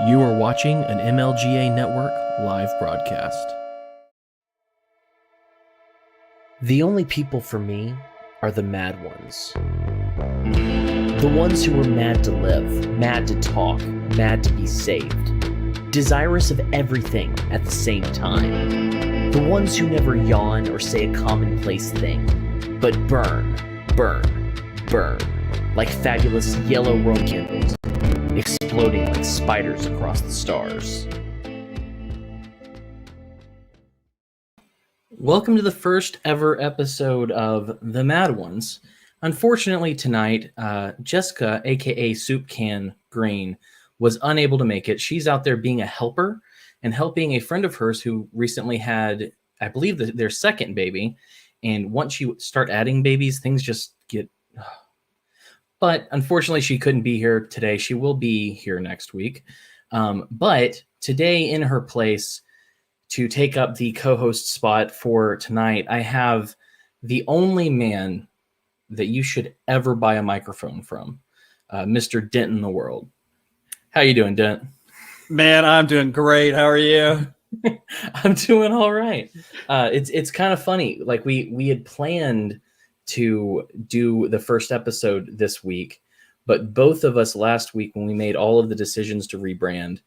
You are watching an MLGA Network live broadcast. The only people for me are the mad ones. The ones who are mad to live, mad to talk, mad to be saved. Desirous of everything at the same time. The ones who never yawn or say a commonplace thing, but burn, burn, burn, like fabulous yellow Roman candles, exploding like spiders across the stars. Welcome to the first ever episode of The Mad Ones. Unfortunately tonight, Jessica, aka Soup Can Green, was unable to make it. She's out there being a helper and helping a friend of hers who recently had, I believe, their second baby. And once you start adding babies, things just get... But unfortunately, she couldn't be here today. She will be here next week. But today, in her place, to take up the co-host spot for tonight, I have the only man that you should ever buy a microphone from, Mr. Dent in the world. How you doing, Dent? Man, I'm doing great. How are you? I'm doing all right. It's kind of funny. Like we had planned to do the first episode this week, but both of us last week, when we made all of the decisions to rebrand,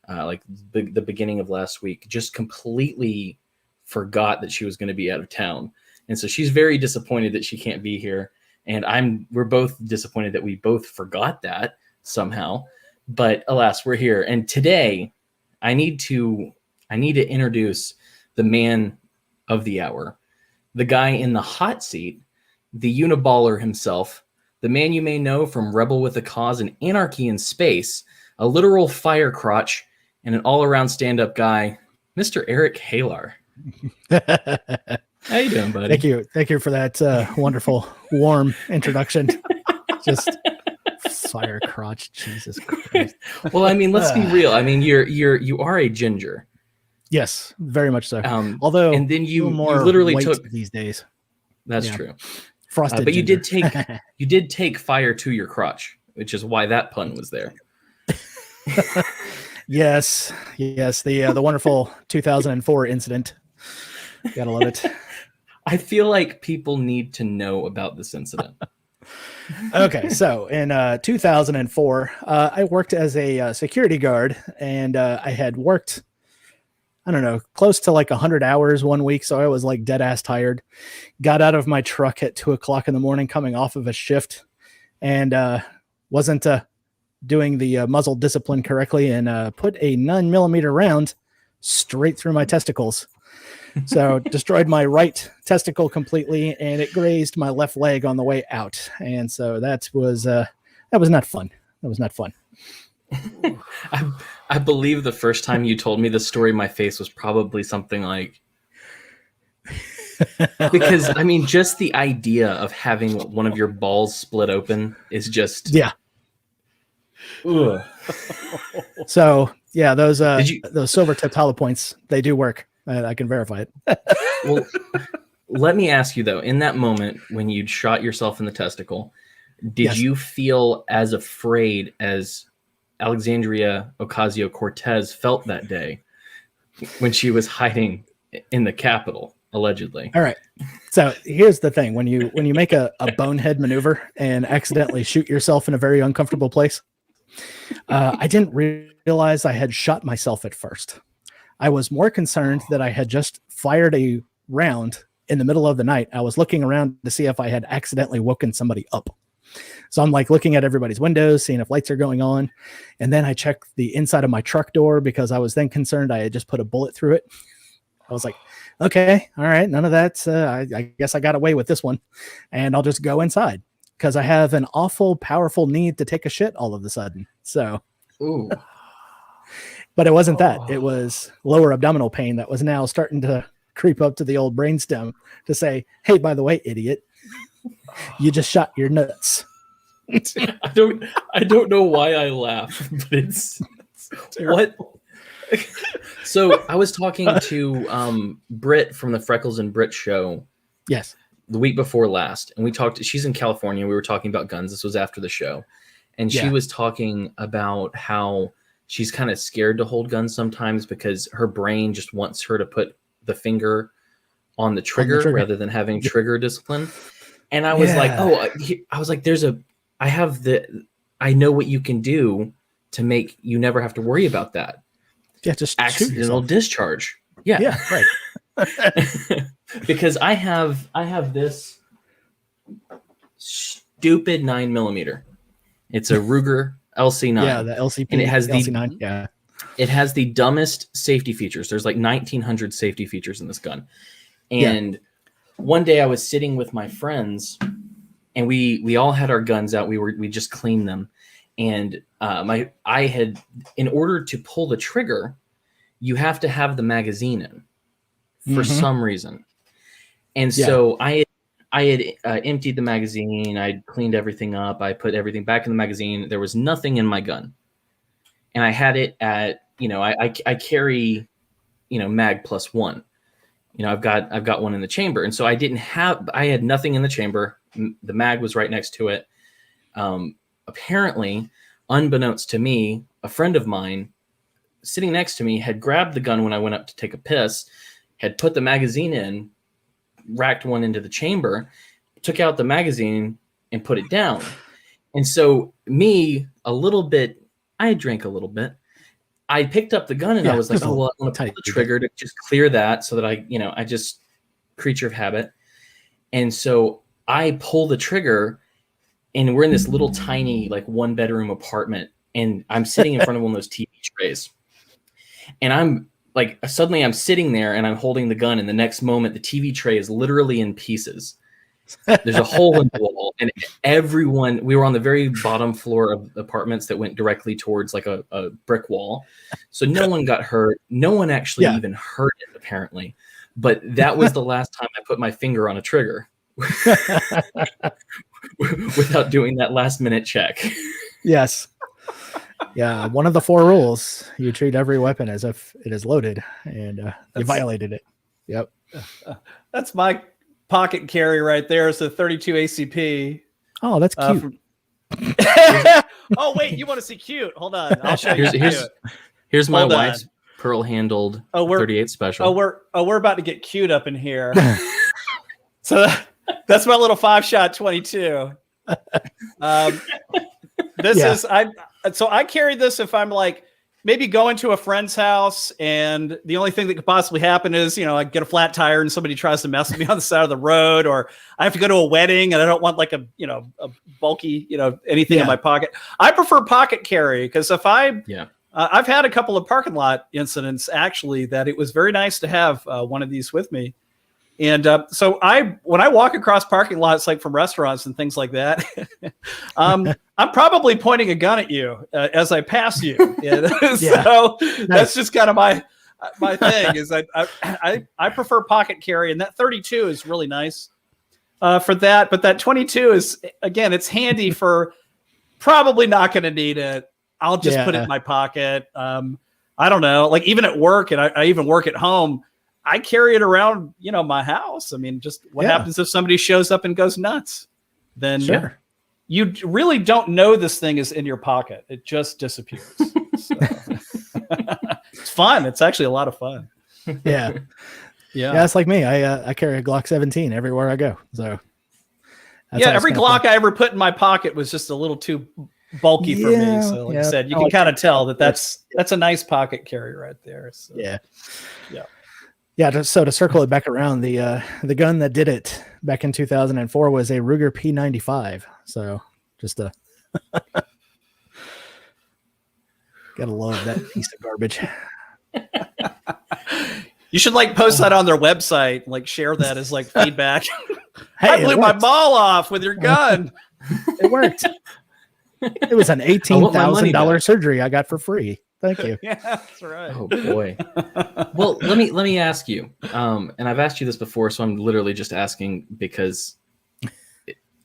like the beginning of last week, just completely forgot that she was going to be out of town. And so she's very disappointed that she can't be here. And we're both disappointed that we both forgot that somehow, but alas, we're here. And today I need to introduce the man of the hour, the guy in the hot seat, the UniBaller himself, the man you may know from Rebel with a Cause and Anarchy in Space, a literal fire crotch, and an all-around stand-up guy, Mr. Eric Hailar. How you doing, buddy? Thank you for that wonderful, warm introduction. Just fire crotch, Jesus Christ. Well, I mean, let's be real. I mean, you are a ginger. Yes, very much so. Although, and then you literally took these days. That's true. Frosted, but ginger. you did take fire to your crotch, which is why that pun was there. Yes. The wonderful 2004 incident. Gotta love it. I feel like people need to know about this incident. Okay, so in 2004, I worked as a security guard, and I had worked, I don't know, close to like 100 hours one week. So I was like dead ass tired. Got out of my truck at 2:00 in the morning, coming off of a shift, and wasn't doing the muzzle discipline correctly, and put a 9mm round straight through my testicles. So destroyed my right testicle completely, and it grazed my left leg on the way out. And so that was not fun. That was not fun. I believe the first time you told me this story, my face was probably something like, because I mean, just the idea of having one of your balls split open is just, yeah. Ugh. So yeah, those silver tipped hollow points, they do work. I can verify it. Well, let me ask you though, in that moment when you'd shot yourself in the testicle, did you feel as afraid as Alexandria Ocasio-Cortez felt that day when she was hiding in the Capitol, allegedly? All right. So here's the thing. When you make a bonehead maneuver and accidentally shoot yourself in a very uncomfortable place, I didn't realize I had shot myself at first. I was more concerned that I had just fired a round in the middle of the night. I was looking around to see if I had accidentally woken somebody up. So I'm like looking at everybody's windows, seeing if lights are going on. And then I checked the inside of my truck door because I was then concerned I had just put a bullet through it. I was like, okay, all right, none of that. I guess I got away with this one, and I'll just go inside because I have an awful powerful need to take a shit all of a sudden. So, ooh. But it wasn't that. It was lower abdominal pain that was now starting to creep up to the old brainstem to say, hey, by the way, idiot, you just shot your nuts. I don't know why I laugh, but it's what. So I was talking to Britt from the Freckles and Britt show. Yes. The week before last, and we talked. She's in California. We were talking about guns. This was after the show, and she was talking about how she's kind of scared to hold guns sometimes because her brain just wants her to put the finger on the trigger, rather than having trigger discipline. And I was like, I know what you can do to make you never have to worry about that. Yeah, just accidental discharge. Yeah, right. Because I have this stupid 9mm. It's a Ruger LC9. Yeah, the LCP, and it has LC9. Yeah, it has the dumbest safety features. There's like 1,900 safety features in this gun. And one day I was sitting with my friends, and we all had our guns out. We just cleaned them, and I had, in order to pull the trigger, you have to have the magazine in for some reason. And so I had emptied the magazine. I'd cleaned everything up. I put everything back in the magazine. There was nothing in my gun, and I had it at, I carry, mag +1. I've got one in the chamber, and so I had nothing in the chamber. The mag was right next to it. Apparently, unbeknownst to me, a friend of mine sitting next to me had grabbed the gun when I went up to take a piss, had put the magazine in, racked one into the chamber, took out the magazine and put it down. And so I drank a little bit. I picked up the gun and I was like, I want to pull the trigger to just clear that so that I just, creature of habit. And so I pull the trigger, and we're in this little tiny, like, 1-bedroom apartment, and I'm sitting in front of one of those TV trays. And I'm like, suddenly I'm sitting there and I'm holding the gun, and the next moment the TV tray is literally in pieces. There's a hole in the wall, and we were on the very bottom floor of apartments that went directly towards like a brick wall. So no one got hurt. No one actually even heard it, apparently. But that was the last time I put my finger on a trigger without doing that last minute check. Yes. Yeah. One of the 4 rules: you treat every weapon as if it is loaded, and you violated it. Yep. That's my pocket carry right there. It's a 32 ACP. Oh, that's cute. Oh, wait, you want to see cute? Hold on, I'll show you. Here's my wife's pearl-handled 38 special. We're about to get cute up in here. So that's my little 5-shot 22. I carry this if I'm like maybe going to a friend's house, and the only thing that could possibly happen is, I get a flat tire and somebody tries to mess with me on the side of the road, or I have to go to a wedding and I don't want like a bulky, anything in my pocket. I prefer pocket carry, because if I've had a couple of parking lot incidents actually that it was very nice to have one of these with me. And so when I walk across parking lots, like from restaurants and things like that, I'm probably pointing a gun at you as I pass you. So that's just kind of my thing is I prefer pocket carry, and that 32 is really nice for that. But that 22 is, again, it's handy for probably not going to need it. I'll just put it in my pocket. I don't know, like even at work, and I even work at home, I carry it around, my house. I mean, just what happens if somebody shows up and goes nuts? Then you really don't know this thing is in your pocket. It just disappears. So. It's fun. It's actually a lot of fun. Yeah. It's like me. I carry a Glock 17 everywhere I go. So every Glock I ever put in my pocket was just a little too bulky for me. So like I said, you can kind of tell that's a nice pocket carry right there. So. So to circle it back around, the gun that did it back in 2004 was a Ruger P95. So just gotta love that piece of garbage. You should post that on their website, share that as feedback. Hey, I blew my ball off with your gun. It worked. It was an $18,000 surgery I got for free. Thank you. Yeah, that's right. Oh boy. Well, let me ask you. And I've asked you this before, so I'm literally just asking because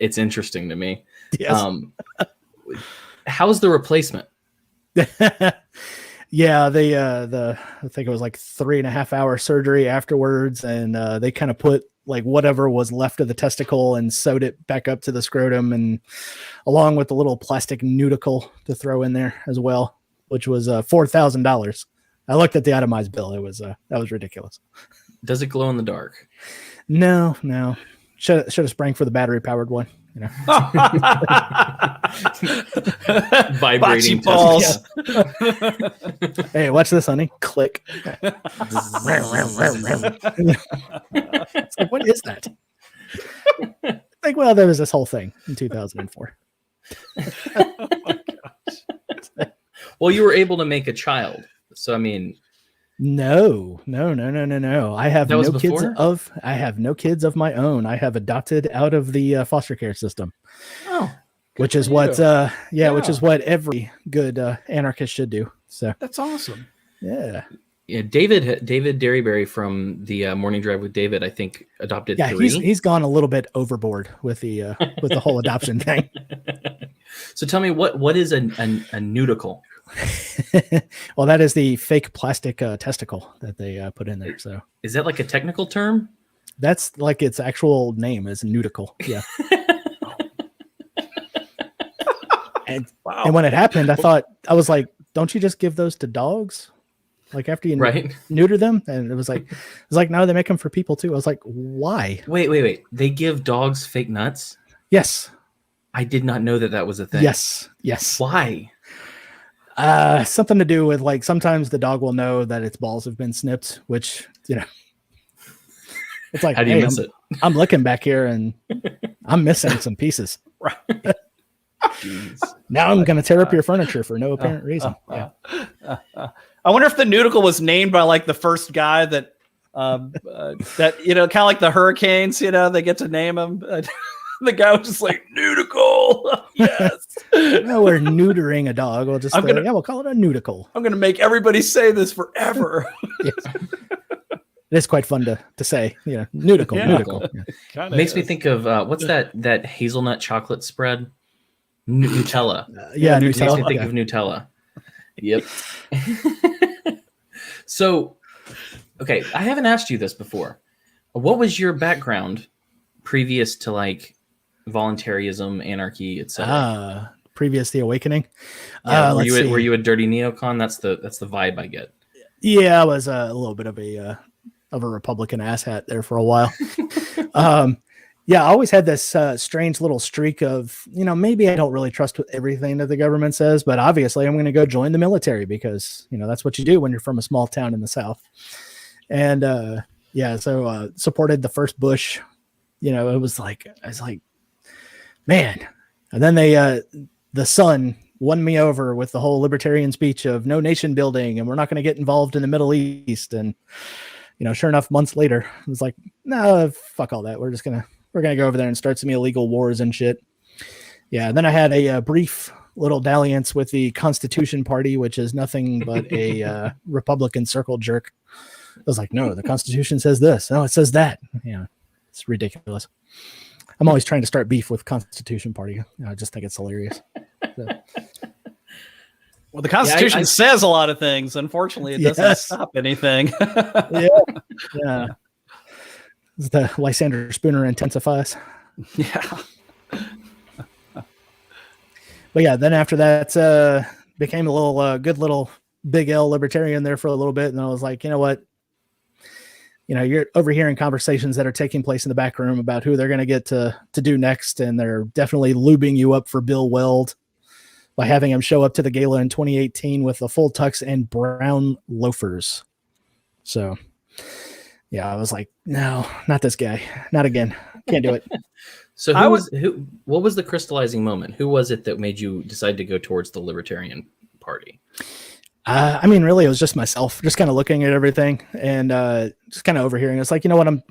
it's interesting to me. Yes. How's the replacement? Yeah, I think it was 3.5 hour surgery afterwards, and they kind of put whatever was left of the testicle and sewed it back up to the scrotum, and along with the little plastic nudicle to throw in there as well. which was $4,000. I looked at the itemized bill. It was that was ridiculous. Does it glow in the dark? No. Should have sprang for the battery powered one. You know, Vibrating Bocce balls. Tesla. hey, watch this, honey. Click. It's like, what is that? Like, well, there was this whole thing in 2004. Well, you were able to make a child, so I mean, No. I have That was no kids before? I have no kids of my own. I have adopted out of the foster care system, oh, which is for what you. which is what every good anarchist should do. So That's awesome. yeah, David Derryberry from the Morning Drive with David, I think, adopted yeah, 3. he's gone a little bit overboard with the whole adoption thing. So tell me, what is a nudicle? Well, that is the fake plastic testicle that they put in there. So Is that like a technical term? that's like its actual name is nudicle. Yeah. And Wow. and when it happened, I was like, don't you just give those to dogs? Like after you Right. neuter them? And it was like, no, they make them for people too. I was like, why? Wait. They give dogs fake nuts? Yes. I did not know that was a thing. Yes. Why? Something to do with like sometimes the dog will know that its balls have been snipped, which, you know, it's like, How do you hey, miss it? I'm looking back here and I'm missing some pieces. Right. Jeez. Now I'm going to tear up your furniture for no apparent reason. Yeah. I wonder if the Nudicle was named by like the first guy that that kind of like the Hurricanes. They get to name him. The guy was just like Nudicle. Yes. No, we're neutering a dog. We'll just we'll call it a nudicle. I'm gonna make everybody say this forever. Yes. It is quite fun to say, nudicle, Yeah. nudicle. Yeah. Kinda Makes me is. think of what's that hazelnut chocolate spread? Nutella. Yeah, Makes me Nutella. think Yeah. of Nutella. Yep. So, okay, I haven't asked you this before. What was your background previous to like voluntarism, anarchy, etc.? Previous the awakening. Yeah, Let's see. were you a dirty neocon? That's the vibe I get. Yeah, I was a little bit of a Republican asshat there for a while. Yeah, I always had this strange little streak of, maybe I don't really trust everything that the government says, but obviously I'm going to go join the military because, that's what you do when you're from a small town in the South. And so supported the first Bush. I was like, man. And then the Sun won me over with the whole libertarian speech of no nation building and we're not going to get involved in the Middle East. And, sure enough, months later, it was like, no, fuck all that. We're going to go over there and start some illegal wars and shit. Yeah. Then I had a brief little dalliance with the Constitution Party, which is nothing but a Republican circle jerk. I was like, no, the Constitution says this. No, it says that. Yeah. It's ridiculous. I'm always trying to start beef with Constitution Party. I just think it's hilarious. So. Well, the Constitution says a lot of things. Unfortunately, it doesn't stop anything. Yeah. The Lysander Spooner intensifies. Yeah. But yeah, then after that, became a little good little big L libertarian there for a little bit. And I was like, you know what? You're overhearing conversations that are taking place in the back room about who they're going to get to do next. And they're definitely lubing you up for Bill Weld by having him show up to the gala in 2018 with a full tux and brown loafers. So yeah, I was like, no, not this guy. Not again. Can't do it. So what was the crystallizing moment? Who was it that made you decide to go towards the Libertarian Party? Really, it was just myself, just kind of looking at everything and just kind of overhearing. It's like, you know what? I'm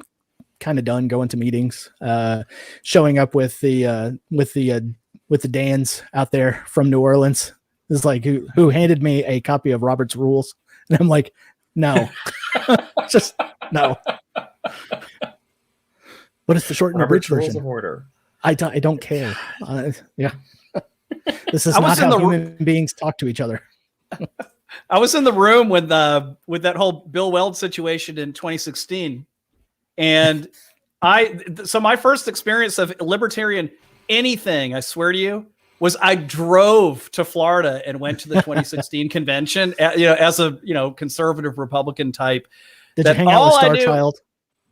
kind of done going to meetings, showing up with the Dans out there from New Orleans. It's like who handed me a copy of Robert's Rules, and I'm like, no, just no. What is the short and abridged Rules version? of Order. I don't care. Yeah, this is not how human beings talk to each other. I was in the room with that whole Bill Weld situation in 2016, and so my first experience of libertarian anything, I swear to you, was I drove to Florida and went to the 2016 convention, as a, conservative Republican type. Did you hang out with Star Child?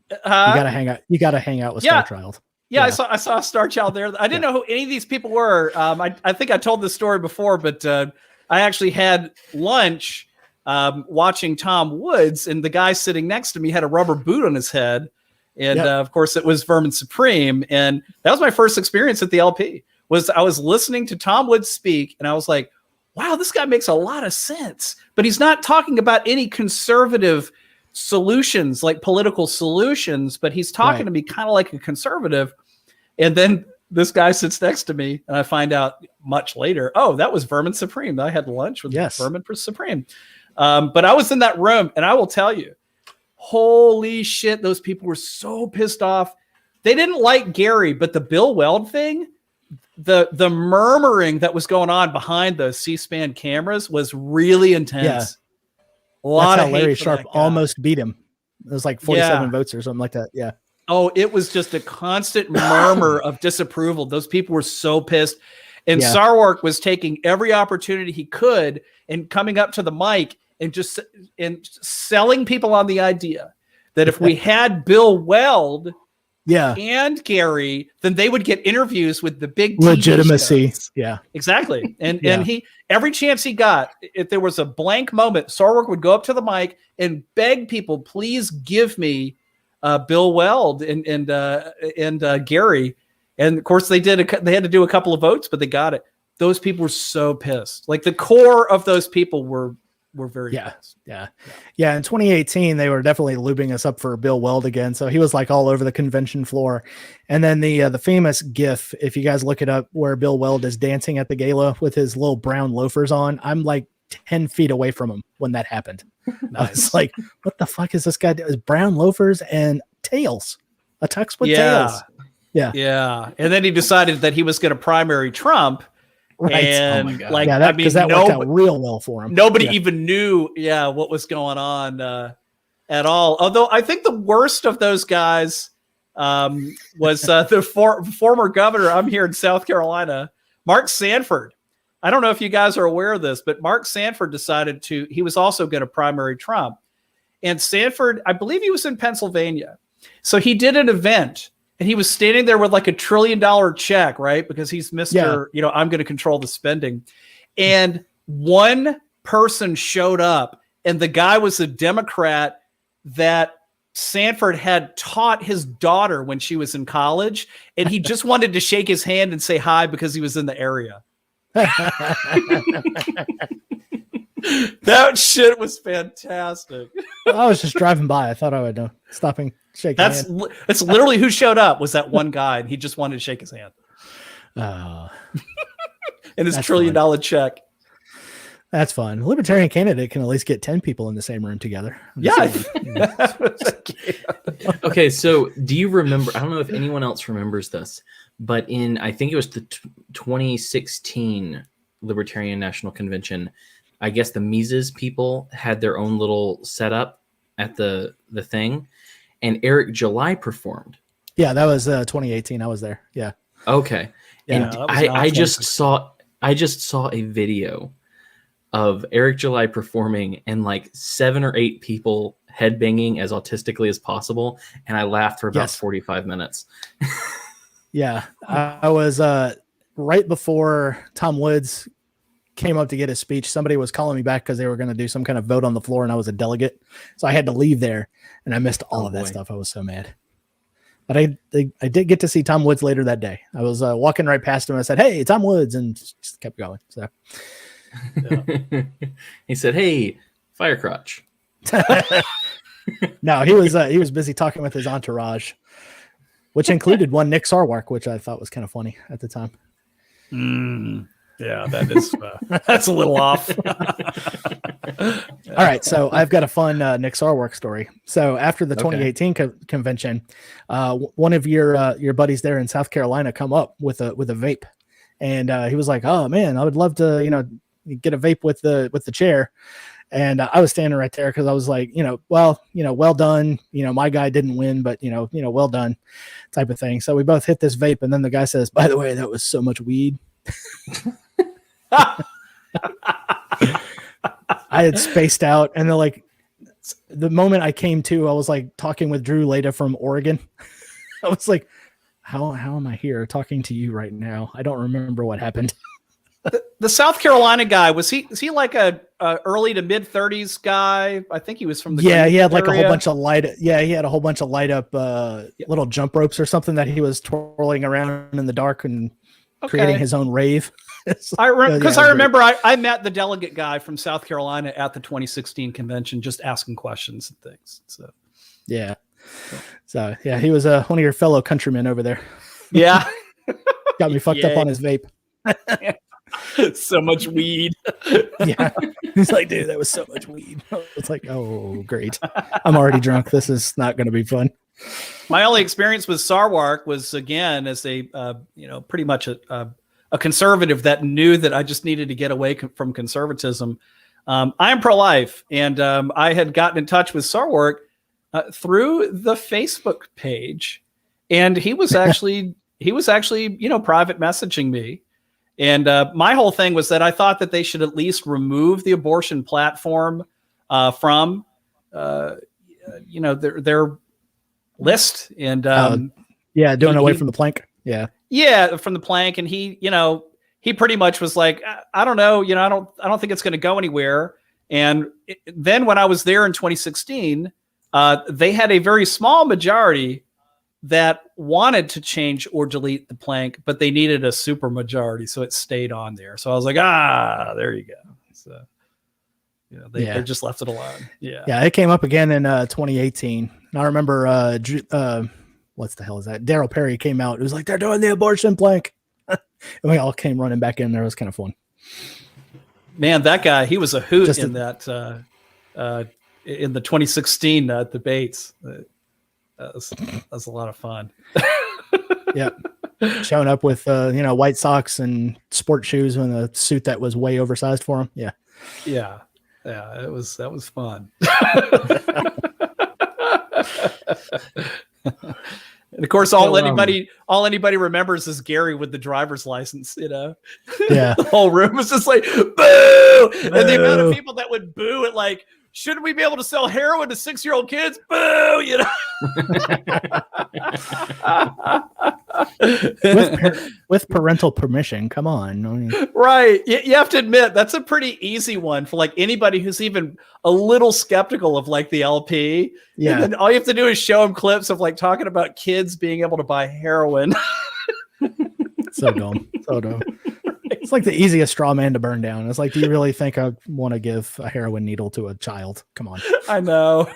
You gotta hang out. You gotta hang out with Star Child. Yeah, I saw Star Child there. I didn't know who any of these people were. I think I told this story before, but I actually had lunch watching Tom Woods, and the guy sitting next to me had a rubber boot on his head. And of course, it was Vermin Supreme. And that was my first experience at the LP. I was listening to Tom Woods speak, and I was like, wow, this guy makes a lot of sense. But he's not talking about any conservative solutions, like political solutions, but he's talking to me kind of like a conservative. And then this guy sits next to me, and I find out much later, oh, that was Vermin Supreme. I had lunch with Vermin Supreme. But I was in that room, and I will tell you, holy shit, those people were so pissed off. They didn't like Gary, but the Bill Weld thing, the murmuring that was going on behind the C-SPAN cameras was really intense. Yeah. A lot That's of how Larry Sharp almost beat him. It was like 47 votes or something like that. Yeah. Oh, it was just a constant murmur of disapproval. Those people were so pissed. And Sarwark was taking every opportunity he could and coming up to the mic and just selling people on the idea that if we had Bill Weld and Gary, then they would get interviews with the big TV legitimacy. shows. Yeah, exactly. And he, every chance he got, if there was a blank moment, Sarwark would go up to the mic and beg people, please give me Bill Weld and Gary. And of course they did. They had to do a couple of votes, but they got it. Those people were so pissed. Like the core of those people were very pissed. Yeah. In 2018, they were definitely lubing us up for Bill Weld again. So he was like all over the convention floor. And then the famous GIF, if you guys look it up, where Bill Weld is dancing at the gala with his little brown loafers on. I'm like 10 feet away from him when that happened. I was like, what the fuck is this guy doing? Brown loafers and tails, a tux with tails. Yeah. And then he decided that he was going to primary Trump. Right. And oh my God. That worked out real well for him. Nobody even knew, what was going on at all. Although I think the worst of those guys was the former governor. I'm here in South Carolina, Mark Sanford. I don't know if you guys are aware of this, but Mark Sanford decided he was also going to primary Trump. And Sanford, I believe he was in Pennsylvania. So he did an event and he was standing there with like $1 trillion check, right? Because he's Mr. I'm going to control the spending. And one person showed up, and the guy was a Democrat that Sanford had taught his daughter when she was in college. And he just wanted to shake his hand and say hi because he was in the area. That shit was fantastic. I was just driving by. I thought I would stop and shake his hand. That's literally who showed up, was that one guy, and he just wanted to shake his hand. And his $1 trillion check. That's fun. A libertarian candidate can at least get 10 people in the same room together. Okay, so do you remember? I don't know if anyone else remembers this, but I think it was the 2016 Libertarian National Convention, I guess the Mises people had their own little setup at the thing, and Eric July performed. Yeah, that was 2018. I was there. Yeah. Okay. Yeah, and I just saw a video of Eric July performing and like 7 or 8 people headbanging as autistically as possible, and I laughed for about 45 minutes. Yeah, I was right before Tom Woods came up to get his speech. Somebody was calling me back because they were going to do some kind of vote on the floor, and I was a delegate, so I had to leave there, and I missed all of that stuff. I was so mad. But I did get to see Tom Woods later that day. I was walking right past him. I said, "Hey, Tom Woods," and just kept going. So he said, "Hey, fire crotch." No, he was busy talking with his entourage, which included one Nick Sarwark, which I thought was kind of funny at the time. Yeah, that is that's a little off. All right, so I've got a fun Nick Sarwark story. So after the 2018 convention, one of your buddies there in South Carolina come up with a vape, and he was like, "Oh man, I would love to get a vape with the chair." And I was standing right there because I was like, well done. My guy didn't win, but well done, type of thing. So we both hit this vape, and then the guy says, "By the way, that was so much weed." I had spaced out, and then like the moment I came to, I was like talking with Drew Leda from Oregon. I was like, how am I here talking to you right now? I don't remember what happened. The South Carolina guy, was he like a early to mid 30s guy? I think he was from the he had like area. a whole bunch of he had a whole bunch of light up little jump ropes or something that he was twirling around in the dark and creating his own rave. I remember I met the delegate guy from South Carolina at the 2016 convention, just asking questions and things. So yeah, he was one of your fellow countrymen over there. Yeah, got me fucked up on his vape. So much weed. Yeah, he's like, dude, that was so much weed. It's like, oh, great. I'm already drunk. This is not going to be fun. My only experience with Sarwark was, again, as a pretty much a conservative that knew that I just needed to get away from conservatism. I am pro-life, and I had gotten in touch with Sarwark through the Facebook page, and he was actually private messaging me. And my whole thing was that I thought that they should at least remove the abortion platform from their list. And doing away from the plank. Yeah, from the plank. And he pretty much was like, I don't know, I don't think it's going to go anywhere. And then when I was there in 2016, they had a very small majority that wanted to change or delete the plank, but they needed a super majority, so it stayed on there. So I was like, there you go. So they just left it alone. Yeah, it came up again in 2018. And I remember what's the hell is that? Daryl Perry came out. It was like, they're doing the abortion plank. And we all came running back in there. It was kind of fun. Man, that guy, he was a hoot in the 2016 debates. That was a lot of fun. Yeah, showing up with white socks and sport shoes and a suit that was way oversized for him. Yeah. That was fun. And of course, all anybody remembers is Gary with the driver's license. Yeah, the whole room was just like boo, and the amount of people that would boo at like, shouldn't we be able to sell heroin to 6-year-old kids? Boo, with parental permission. Come on. Right. You have to admit, that's a pretty easy one for like anybody who's even a little skeptical of like the LP. Yeah. And then all you have to do is show them clips of like talking about kids being able to buy heroin. So dumb. It's like the easiest straw man to burn down. It's like, do you really think I want to give a heroin needle to a child? Come on. I know.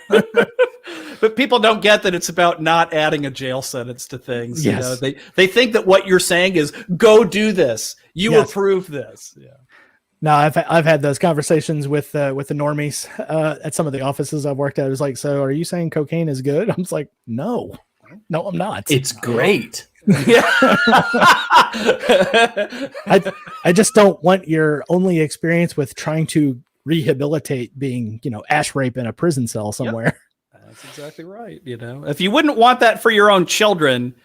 But people don't get that it's about not adding a jail sentence to things. Yes. They think that what you're saying is go do this. You approve this. Yeah. No, I've had those conversations with the normies at some of the offices I've worked at. It was like, so are you saying cocaine is good? I'm just like, no, I'm not. It's great. Yeah. I just don't want your only experience with trying to rehabilitate being, ash rape in a prison cell somewhere. Yep. That's exactly right. If you wouldn't want that for your own children,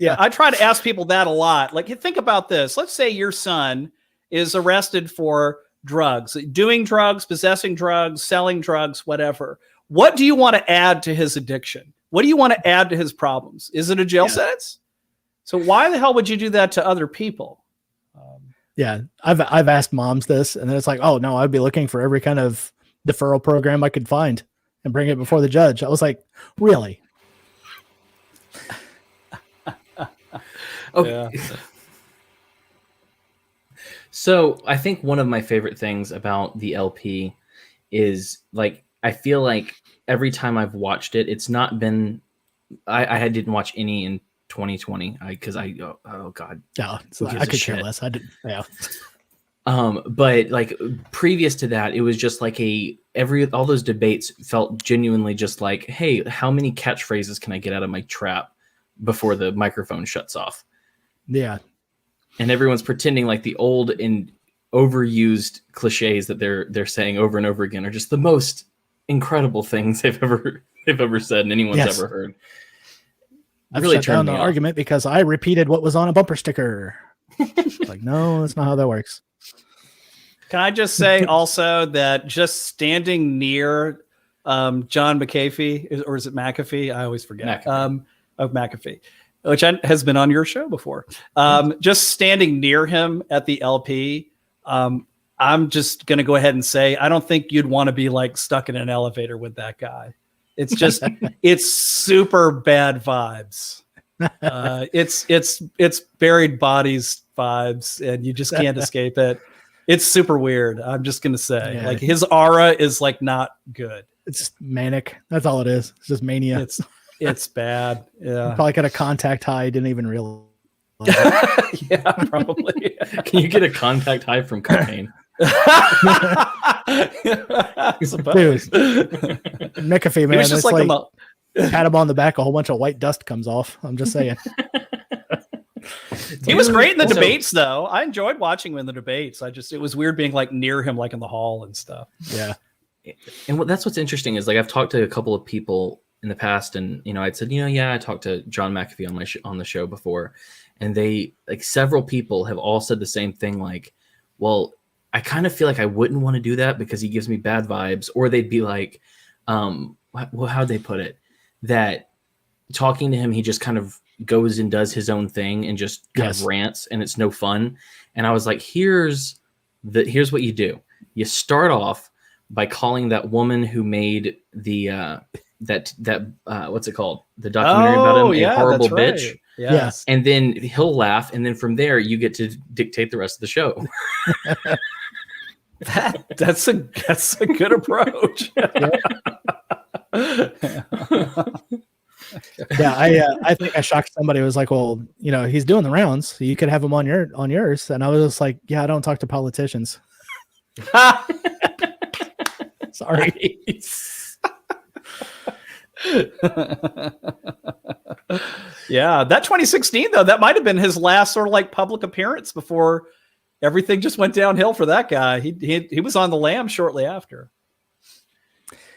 I try to ask people that a lot. Like, think about this. Let's say your son is arrested for drugs, doing drugs, possessing drugs, selling drugs, whatever. What do you want to add to his addiction? What do you want to add to his problems? Is it a jail sentence? So why the hell would you do that to other people? I've asked moms this, and then it's like, oh no, I'd be looking for every kind of deferral program I could find and bring it before the judge. I was like, really? Okay. Yeah. So I think one of my favorite things about the LP is like, I feel like every time I've watched it, it's not been, I didn't watch any in 2020 because oh god, so I could care less. I didn't. Yeah. But like previous to that, it was just like all those debates felt genuinely just like, hey, how many catchphrases can I get out of my trap before the microphone shuts off? Yeah. And everyone's pretending like the old and overused cliches that they're saying over and over again are just the most incredible things they've ever said and anyone's ever heard. I've really shut down the argument because I repeated what was on a bumper sticker. It's like, no, that's not how that works. Can I just say also that just standing near John McAfee, or is it McAfee? I always forget. Of McAfee, which has been on your show before. Just standing near him at the LP, I'm just going to go ahead and say, I don't think you'd want to be like stuck in an elevator with that guy. It's just, it's super bad vibes. It's buried bodies vibes, and you just can't escape it. It's super weird. I'm just going to say, like, his aura is like not good. It's manic. That's all it is. It's just mania. It's bad. Yeah. Probably got a contact high. Didn't even realize. Yeah, probably. Can you get a contact high from cocaine? I suppose. Dude, McAfee, man, just it's like pat him on the back, a whole bunch of white dust comes off. I'm just saying. He was great in the debates, though. I enjoyed watching him in the debates. It was weird being like near him, like in the hall and stuff. Yeah. And that's what's interesting is, like, I've talked to a couple of people in the past, and I'd said, I talked to John McAfee on the show before, and they, like, several people have all said the same thing, like, well, I kind of feel like I wouldn't want to do that because he gives me bad vibes. Or they'd be like, well, how'd they put it? That talking to him, he just kind of goes and does his own thing and just kind of rants, and it's no fun. And I was like, here's what you do. You start off by calling that woman who made the what's it called? The documentary about him, a horrible bitch. Yes. And then he'll laugh, and then from there you get to dictate the rest of the show. That's a good approach. Yeah, I think I shocked somebody who was like, well, he's doing the rounds, so you could have him on yours. And I was just like, yeah, I don't talk to politicians. Sorry. Yeah, that 2016 though, that might have been his last sort of like public appearance before everything just went downhill for that guy. He was on the lam shortly after.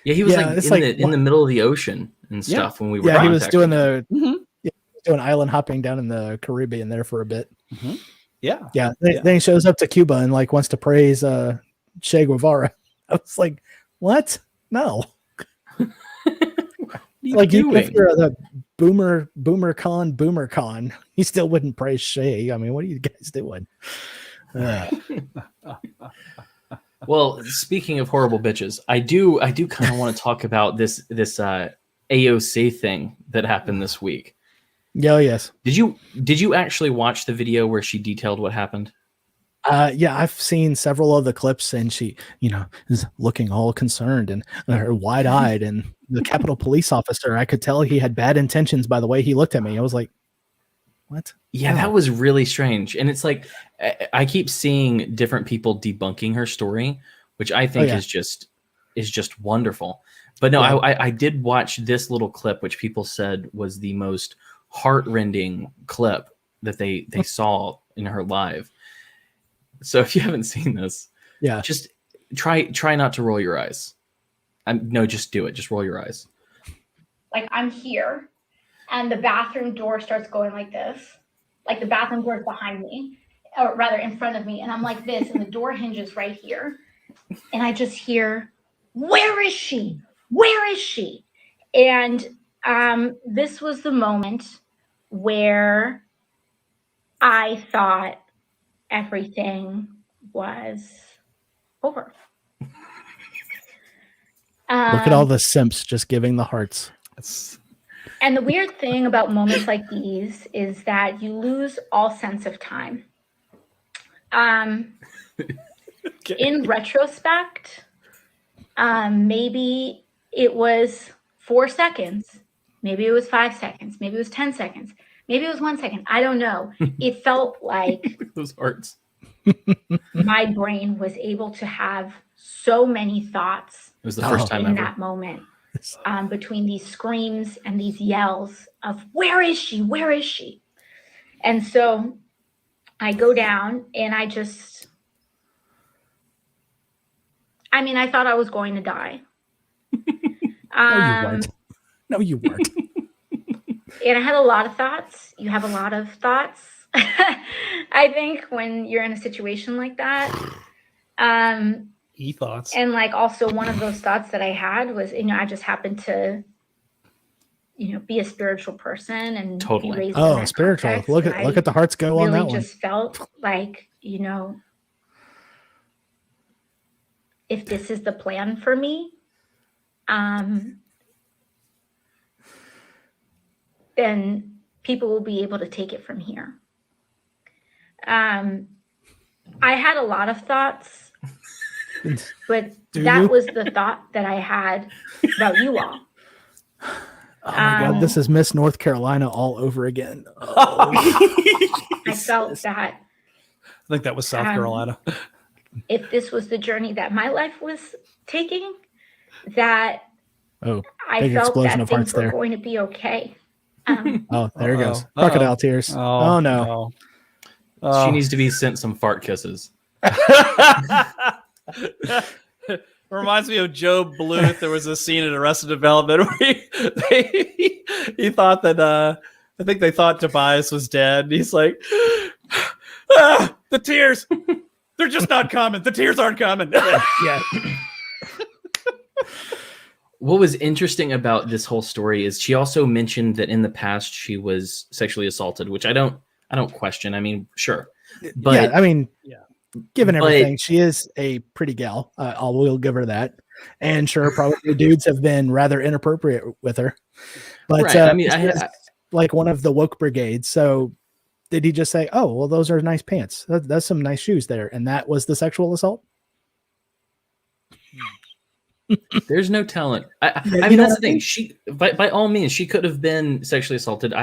Yeah, he was in the middle of the ocetion and stuff when we were. Yeah, he was doing doing island hopping down in the Caribbean there for a bit. Mm-hmm. Yeah. Then he shows up to Cuba and like wants to praise Che Guevara. I was like, what? No. Like even if you're the boomer con, he still wouldn't praise Che. I mean, what are you guys doing? Well, speaking of horrible bitches, I do kind of want to talk about this AOC thing that happened this week. Yeah, yes. Did you actually watch the video where she detailed what happened? Yeah, I've seen several of the clips, and she, is looking all concerned and wide-eyed, and the Capitol Police officer, I could tell he had bad intentions by the way he looked at me. I was like, what? Yeah, that was really strange. And it's like, I keep seeing different people debunking her story, which I think is just wonderful. But no, I did watch this little clip, which people said was the most heart-rending clip that they saw in her live. So if you haven't seen this, just try not to roll your eyes. No, just do it. Just roll your eyes. Like I'm here, and the bathroom door starts going like this. Like the bathroom door is behind me, or rather in front of me, and I'm like this, and the door hinges right here. And I just hear, "Where is she? Where is she?" And this was the moment where I thought everything was over. Look at all the simps just giving the hearts. And the weird thing about moments like these is that you lose all sense of time. In retrospect, maybe it was 4 seconds, maybe it was 5 seconds, maybe it was 10 seconds, maybe it was 1 second. I don't know. It felt like those hearts. My brain was able to have so many thoughts. It was the first time in ever. that moment, between these screams and these yells of "Where is she? Where is she?" And so I go down, and I thought I was going to die. No, you weren't. And I had a lot of thoughts. You have a lot of thoughts I think when you're in a situation like that, E-thoughts. and like also one of those thoughts that I had was, I just happened to, be a spiritual person and Totally. be raised in Oh, that spiritual. context, Look and at the hearts go on really that one. just felt like, if this is the plan for me, then people will be able to take it from here. I had a lot of thoughts, but that was the thought that I had about you all. Oh my God, this is Miss North Carolina all over again. I felt that. I think that was South Carolina. If this was the journey that my life was taking, that I felt that things were going to be okay. Oh, there it goes. Crocodile tears. Oh no. She needs to be sent some fart kisses. Reminds me of Joe Bluth. There was a scene in Arrested Development where he thought that I think they thought Tobias was dead. He's like, the tears, they're just not coming. The tears aren't coming. Yeah. What was interesting about this whole story is she also mentioned that in the past she was sexually assaulted, which I don't question. I mean, sure, but yeah, I mean, given everything, she is a pretty gal. We'll give her that. And sure, probably dudes have been rather inappropriate with her. But right. I mean, like one of the woke brigade. So did he just say, "Oh, well, those are nice pants. That's some nice shoes there," and that was the sexual assault? There's no telling. I mean, that's the thing. She, by all means, she could have been sexually assaulted.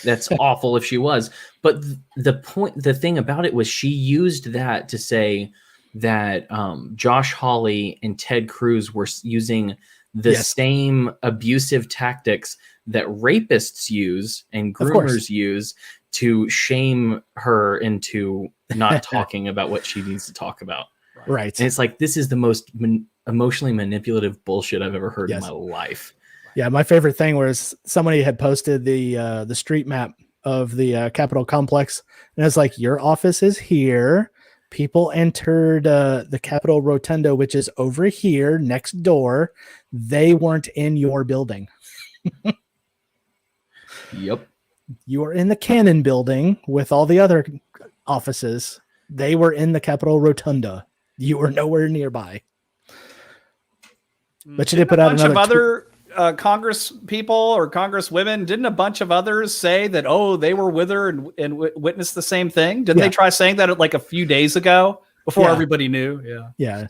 That's awful if she was. But the thing about it was she used that to say that Josh Hawley and Ted Cruz were using the same abusive tactics that rapists use and groomers use to shame her into not talking about what she needs to talk about. Right. And it's like, this is the most emotionally manipulative bullshit I've ever heard in my life. Yeah, my favorite thing was somebody had posted the street map of the Capitol complex, and it's like, your office is here. People entered the Capitol Rotunda, which is over here next door. They weren't in your building. Yep. You are in the Cannon building with all the other offices. They were in the Capitol Rotunda. You were nowhere nearby. But you did put out another other Congress people or Congress women. Didn't a bunch of others say that, they were with her and witnessed the same thing? Didn't they try saying that like a few days ago before everybody knew? Yeah.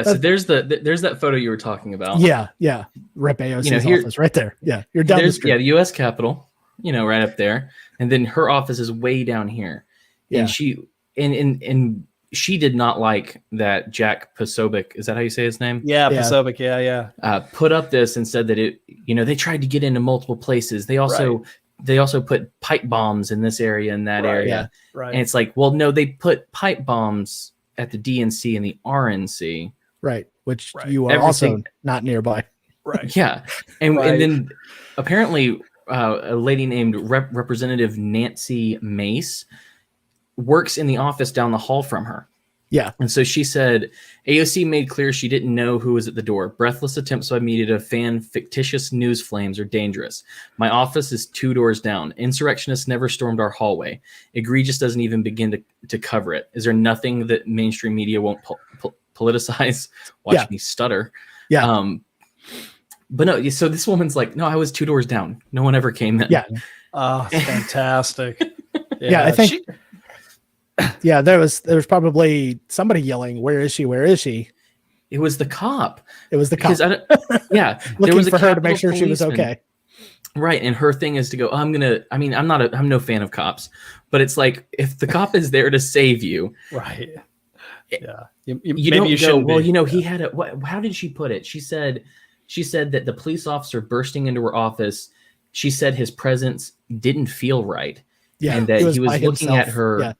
So there's that photo you were talking about. Yeah. Rep AOC's office right there. Yeah. You're down the street. Yeah, the U.S. Capitol, right up there. And then her office is way down here. Yeah. And she did not like that Jack Posobiec, is that how you say his name? Yeah, Posobiec, yeah. Put up this and said that it, they tried to get into multiple places. They also put pipe bombs in this area and that area. Right. And it's like, well, no, they put pipe bombs at the DNC and the RNC. Right, which you are also not nearby. Right. Yeah. And then apparently a lady named Representative Nancy Mace works in the office down the hall from her. Yeah. And so she said, AOC made clear she didn't know who was at the door. Breathless attempts by media to fan fictitious news flames are dangerous. My office is 2 doors down. Insurrectionists never stormed our hallway. Egregious doesn't even begin to cover it. Is there nothing that mainstream media won't politicize? Watch me stutter. Yeah. But no, so this woman's like, no, I was 2 doors down. No one ever came in. Yeah. Oh, fantastic. I think... Yeah, there was probably somebody yelling, "Where is she? Where is she?" It was the cop. Looking there was for her to make sure she was okay. Right, and her thing is to go, I'm no fan of cops, but it's like, if the cop is there to save you, right? Yeah, you don't go, well, he had how did she put it? She said that the police officer bursting into her office, she said his presence didn't feel right. Yeah, and that he was looking himself. at her. Yeah.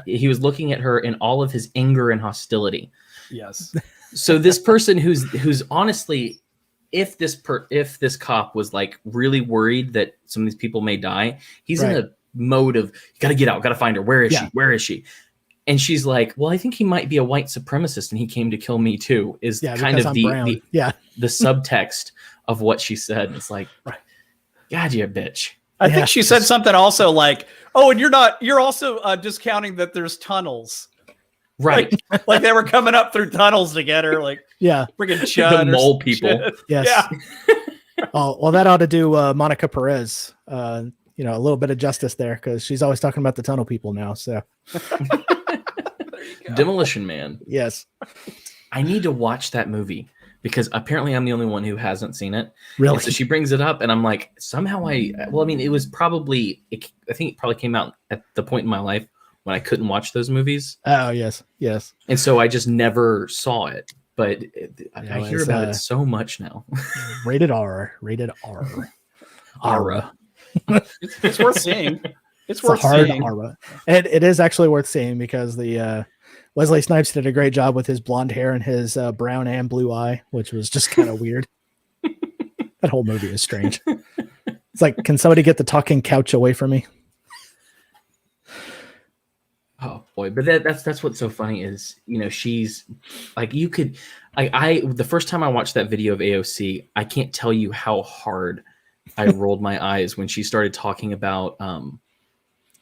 He was looking at her in all of his anger and hostility. Yes. So this person who's honestly, if this cop was like really worried that some of these people may die, he's in mode of you got to get out, got to find her. Where is she? Where is she? And she's like, well, I think he might be a white supremacist and he came to kill me too, is kind of the subtext of what she said. It's like, God, you bitch. I think she said something also like, oh, and you're also discounting that there's tunnels. Right. Like they were coming up through tunnels together. Like, friggin' Chud. The mole people. Shit. Yes. Yeah. Oh, well, that ought to do Monica Perez, a little bit of justice there because she's always talking about the tunnel people now. So. Demolition Man. Yes. I need to watch that movie because apparently I'm the only one who hasn't seen it. Really? And so she brings it up and I'm like, somehow it was probably, I think it probably came out at the point in my life when I couldn't watch those movies. Oh, yes. Yes. And so I just never saw it. But I hear about it so much now. Rated R. Rated R. Ara. It's worth seeing. It's worth hard seeing. Ara. And it is actually worth seeing because the Wesley Snipes did a great job with his blonde hair and his brown and blue eye, which was just kind of weird. That whole movie is strange. It's like, can somebody get the talking couch away from me? Oh boy, but that's what's so funny is, she's like, the first time I watched that video of AOC, I can't tell you how hard I rolled my eyes when she started talking about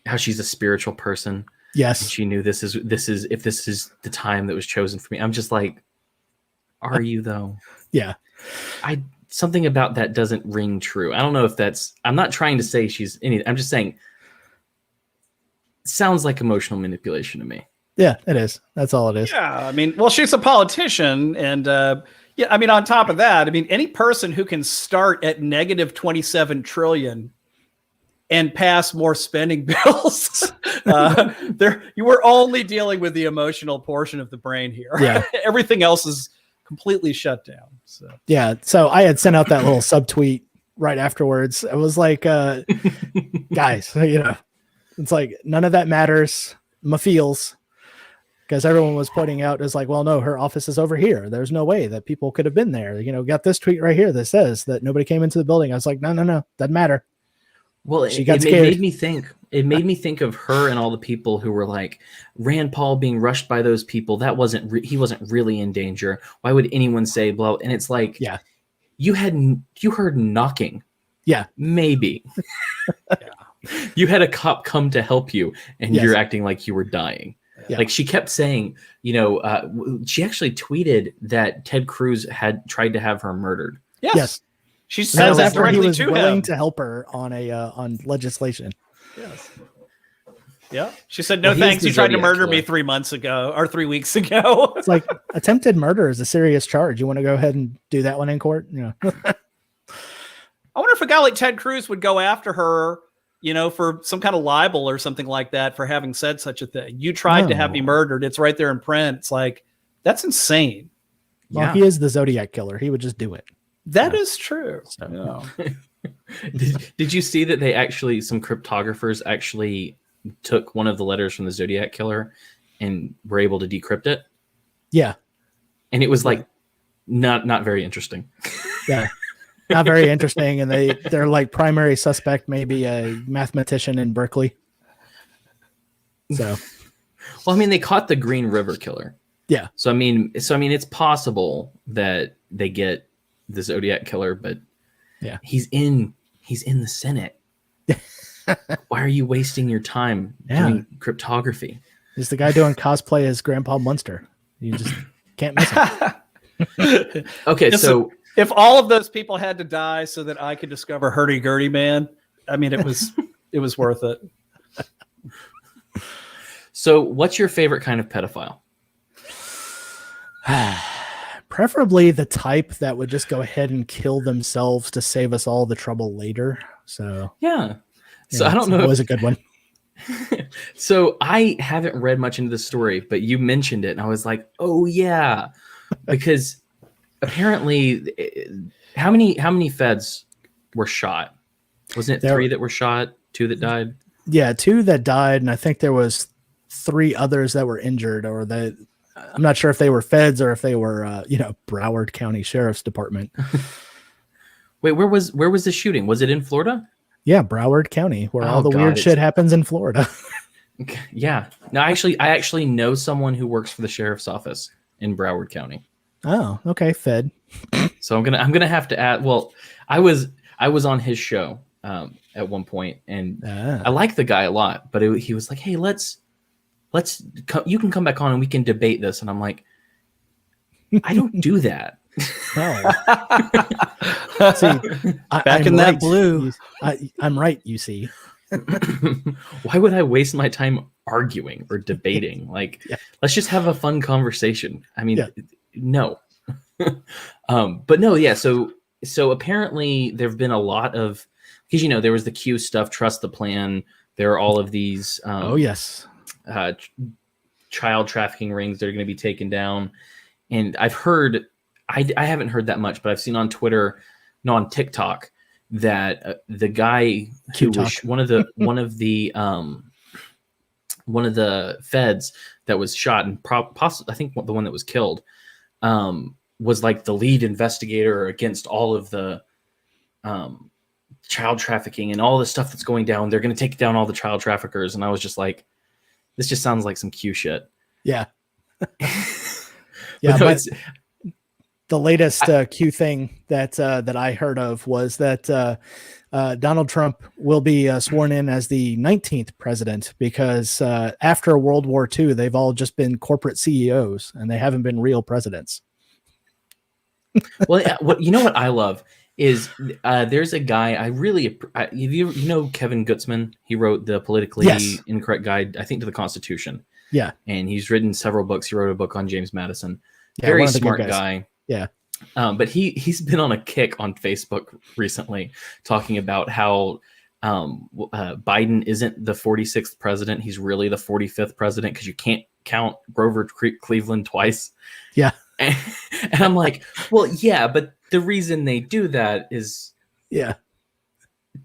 how she's a spiritual person. Yes. And she knew this is if this is the time that was chosen for me. I'm just like, are you though? Yeah. Something about that doesn't ring true. I don't know if I'm not trying to say she's anything. I'm just saying sounds like emotional manipulation to me. Yeah, it is. That's all it is. Yeah, I mean, well, she's a politician, and on top of that, any person who can start at negative 27 trillion and pass more spending bills, you were only dealing with the emotional portion of the brain here. Yeah, everything else is completely shut down. So yeah, so I had sent out that little subtweet right afterwards. I was like, guys, it's like none of that matters. My feels. Because everyone was pointing out, is like, well, no, her office is over here. There's no way that people could have been there. Got this tweet right here that says that nobody came into the building. I was like, no, doesn't matter. Well, she got it scared. made me think. It made me think of her and all the people who were like Rand Paul being rushed by those people. That he wasn't really in danger. Why would anyone say blah? And it's like, yeah, you heard knocking. Yeah, maybe. You had a cop come to help you, and you're acting like you were dying. Yeah. Like she kept saying, she actually tweeted that Ted Cruz had tried to have her murdered. Yes. She said that after he was willing him to help her on on legislation. Yes. Yeah. She said, no, thanks. You tried to murder me 3 months ago or 3 weeks ago. It's like attempted murder is a serious charge. You want to go ahead and do that one in court? I wonder if a guy like Ted Cruz would go after her, for some kind of libel or something like that for having said such a thing. You tried to have me murdered. It's right there in print. It's like, that's insane. Well, he is the Zodiac killer. He would just do it. That is true. So. Did you see that some cryptographers actually took one of the letters from the Zodiac killer and were able to decrypt it? Yeah. And it was like, not very interesting. Yeah. Not very interesting, and they're like primary suspect, maybe a mathematician in Berkeley. So, well, they caught the Green River killer. Yeah. So it's possible that they get the Zodiac killer, but yeah, he's in the Senate. Why are you wasting your time doing cryptography? He's the guy doing cosplay as Grandpa Munster. You just can't miss him. Okay, so. If all of those people had to die so that I could discover Hurdy-Gurdy Man, it was worth it. So what's your favorite kind of pedophile? Preferably the type that would just go ahead and kill themselves to save us all the trouble later. So yeah. So I don't know. It was a good one. So I haven't read much into the story, but you mentioned it and I was like, oh yeah, because apparently, how many feds were shot? Wasn't it 3 that were shot, 2 that died? Yeah, 2 that died, and I think there was 3 others that were injured, or that I'm not sure if they were feds or if they were, Broward County Sheriff's Department. Wait, where was the shooting? Was it in Florida? Yeah, Broward County, where all the weird shit happens in Florida. Yeah. No, I actually know someone who works for the sheriff's office in Broward County. Oh, okay, Fed. So I'm gonna have to add. Well, I was on his show at one point, and I like the guy a lot, but he was like, "Hey, you can come back on and we can debate this," and I'm like, I don't do that. Oh. See, back in that blue. I'm right, you see. Why would I waste my time arguing or debating? Like, let's just have a fun conversation. I mean, no. But no, yeah. So apparently there have been a lot of, because there was the Q stuff, trust the plan. There are all of these. Child trafficking rings that are going to be taken down, and I've heard. I haven't heard that much, but I've seen on Twitter, on TikTok, that the guy who was one of the feds that was shot, and possibly I think the one that was killed, was like the lead investigator against all of the child trafficking and all the stuff that's going down. They're going to take down all the child traffickers, and I was just like, this just sounds like some Q shit. Yeah. Yeah. But the latest Q thing that I heard of was that Donald Trump will be sworn in as the 19th president, because after World War II, they've all just been corporate CEOs and they haven't been real presidents. Well, what I love is there's a guy Kevin Gutzman. He wrote the politically incorrect guide, I think, to the Constitution. Yeah. And he's written several books. He wrote a book on James Madison. Very smart guy. Yeah. But he's been on a kick on Facebook recently, talking about how Biden isn't the 46th president. He's really the 45th president, because you can't count Grover Cleveland twice. Yeah. And I'm like, well, yeah, but the reason they do that is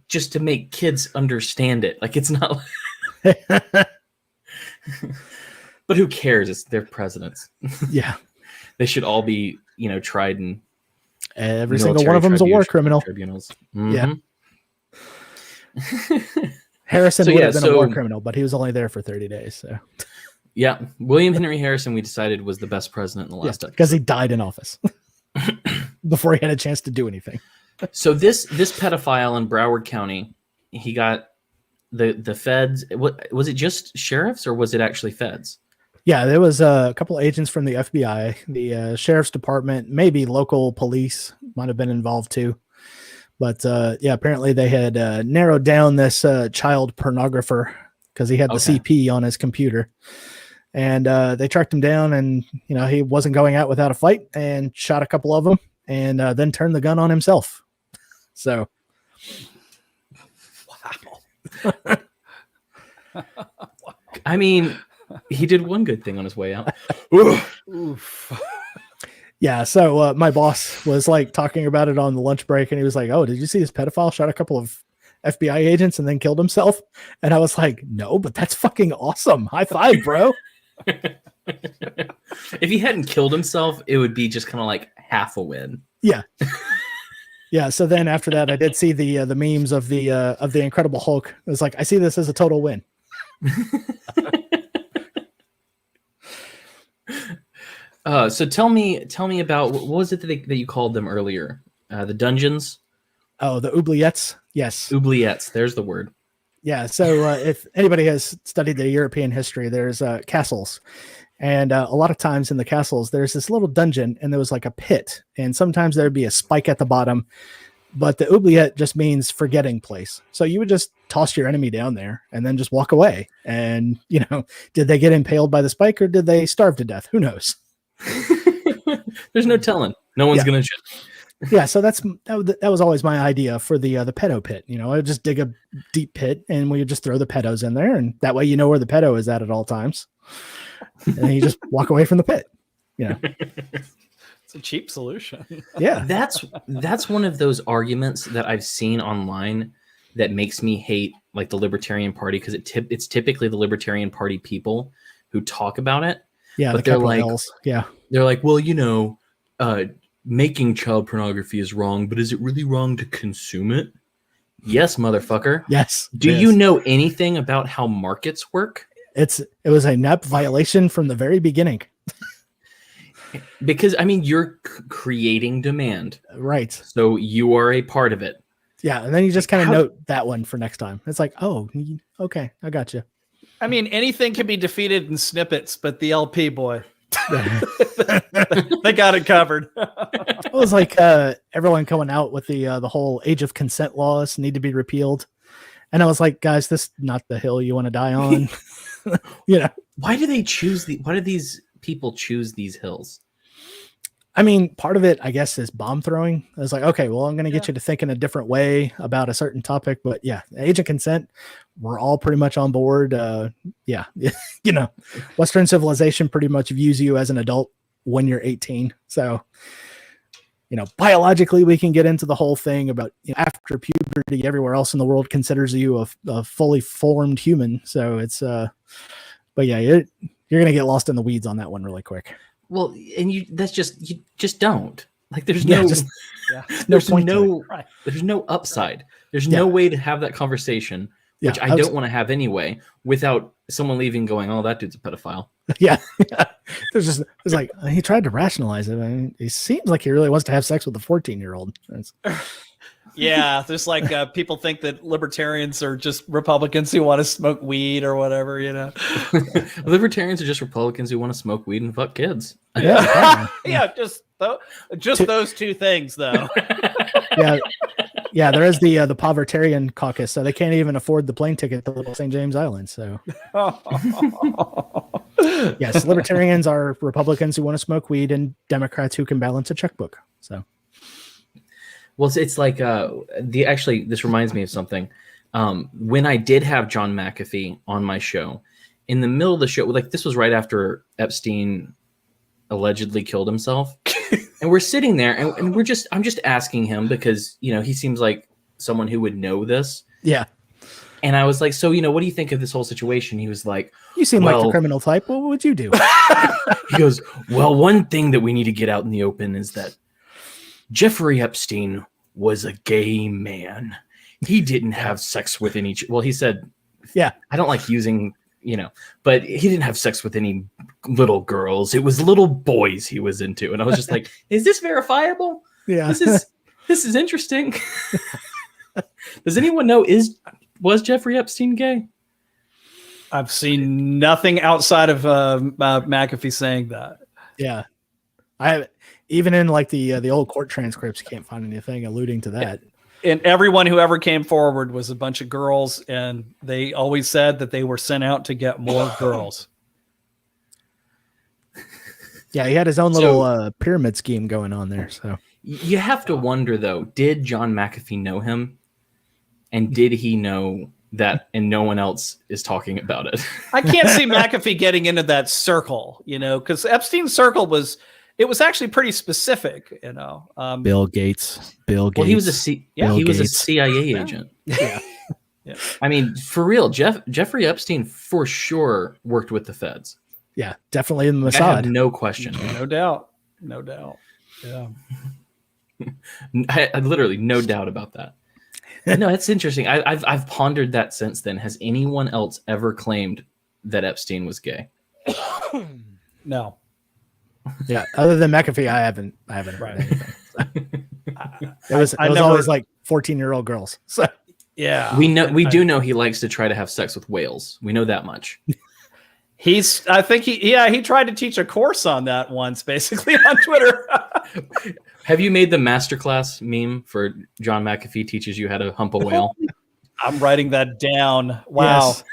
just to make kids understand it. Like, it's not like... But who cares? It's their presidents. Yeah. They should all be, tried in every single one of them is a war criminal. Tribunals. Mm-hmm. Yeah. Harrison would have been a war criminal, but he was only there for 30 days. So. Yeah. William Henry Harrison, we decided, was the best president in the last because he died in office before he had a chance to do anything. So this pedophile in Broward County, he got the feds. What was it? Just sheriffs, or was it actually feds? Yeah, there was a couple of agents from the FBI, the sheriff's department, maybe local police might have been involved too. But apparently they had narrowed down this child pornographer because he had the CP on his computer. And they tracked him down, and he wasn't going out without a fight, and shot a couple of them, and then turned the gun on himself. So, wow. I mean, he did one good thing on his way out. Oof. Yeah, so my boss was like talking about it on the lunch break, and he was like, "Oh, did you see this pedophile shot a couple of FBI agents and then killed himself?" And I was like, "No, but that's fucking awesome. High five, bro." If he hadn't killed himself, it would be just kind of like half a win. Yeah. Yeah. So then after that, I did see the memes of the Incredible Hulk. It was like, I see this as a total win. So tell me about, what was it that you called them earlier? The dungeons? Oh, the oubliettes. Yes. Oubliettes. There's the word. Yeah. So if anybody has studied the European history, there's castles. And a lot of times in the castles, there's this little dungeon, and there was like a pit. And sometimes there'd be a spike at the bottom. But the oubliette just means forgetting place. So you would just toss your enemy down there and then just walk away. And, did they get impaled by the spike, or did they starve to death? Who knows? There's no telling. No one's going to. Yeah, so that was always my idea for the pedo pit. I would just dig a deep pit, and we would just throw the pedos in there, and that way you know where the pedo is at all times. And then you just walk away from the pit. It's a cheap solution. Yeah, that's one of those arguments that I've seen online that makes me hate like the Libertarian Party, because it's typically the Libertarian Party people who talk about it. Yeah, but they're like, they're like, well, making child pornography is wrong, but is it really wrong to consume it? Yes, motherfucker. Yes. Do it you is. know anything about how markets work? It was a NEP violation from the very beginning. Because I mean, you're creating demand, Right. so you are a part of it. Yeah, and then you just kind of How- note that one for next time. It's like, oh, okay, I got you. I mean, anything can be defeated in snippets, but the LP boy, they got it covered. It was like everyone coming out with the whole age of consent laws need to be repealed, and I was like, guys, this is not the hill you want to die on. You know, Why do they choose why do these people choose these hills? I mean, part of it, I guess, is bomb throwing. I was like, okay, well, I'm going to get you to think in a different way about a certain topic, but yeah, age of consent, we're all pretty much on board. Yeah, you know, Western civilization pretty much views you as an adult when you're 18, so. You know, biologically, we can get into the whole thing about, you know, after puberty, everywhere else in the world considers you a fully formed human. So it's, but yeah, you're going to get lost in the weeds on that one really quick. Well, and you just don't. Like there's Yeah, no just- there's point to no it. Right. there's no upside. There's Yeah. no way to have that conversation, which Yeah, I I was- don't want to have anyway, without someone leaving going, "Oh, that dude's a pedophile." Yeah. It's like, he tried to rationalize it. I mean, it seems like he really wants to have sex with a 14-year-old. Yeah, there's like people think that libertarians are just Republicans who want to smoke weed or whatever, you know. Libertarians are just Republicans who want to smoke weed and fuck kids. Yeah. Yeah, just those two things though. Yeah. Yeah, there is the Povertarian caucus, so they can't even afford the plane ticket to Little St. James Island. So, yes, libertarians are Republicans who want to smoke weed and Democrats who can balance a checkbook. So, Well, it's like actually this reminds me of something. When I did have John McAfee on my show, in the middle of the show, like this was right after Epstein allegedly killed himself. And we're sitting there and I'm just asking him because, you know, he seems like someone who would know this. yeah, And I was like, so, you know, what do you think of this whole situation? He was like, you seem like the well, criminal type. What would you do? he goes, well, one thing that we need to get out in the open is that Jeffrey Epstein was a gay man. He didn't have sex with any. Well, he said, Yeah. I don't like using, you know, but he didn't have sex with any little girls. It was little boys he was into. And I was just like, is this verifiable? Yeah. This is interesting. Does anyone know, was Jeffrey Epstein gay? I've seen nothing outside of McAfee saying that. Yeah. I even in like the old court transcripts, you can't find anything alluding to that. And everyone who ever came forward was a bunch of girls, and they always said that they were sent out to get more girls. Yeah, he had his own little pyramid scheme going on there. So You have to wonder, though, did John McAfee know him? And did he know that and no one else is talking about it? I can't see McAfee getting into that circle, you know, because Epstein's circle was actually pretty specific, you know. Bill Gates. Well, he was a CIA Yeah. agent. Yeah. Yeah. I mean, for real, Jeffrey Epstein for sure worked with the feds. Yeah, definitely in the I have Mossad. no question. No doubt. Yeah. I literally no doubt about that. No, that's interesting. I've pondered that since then. Has anyone else ever claimed that Epstein was gay? No. Yeah, other than McAfee, I haven't heard Right. anything. It was never- always like 14-year-old girls. So Yeah. We do know he likes to try to have sex with whales. We know that much. I think he tried to teach a course on that once, basically on Twitter. Have you made the masterclass meme for John McAfee teaches you how to hump a whale? I'm writing that down. Wow. Yes.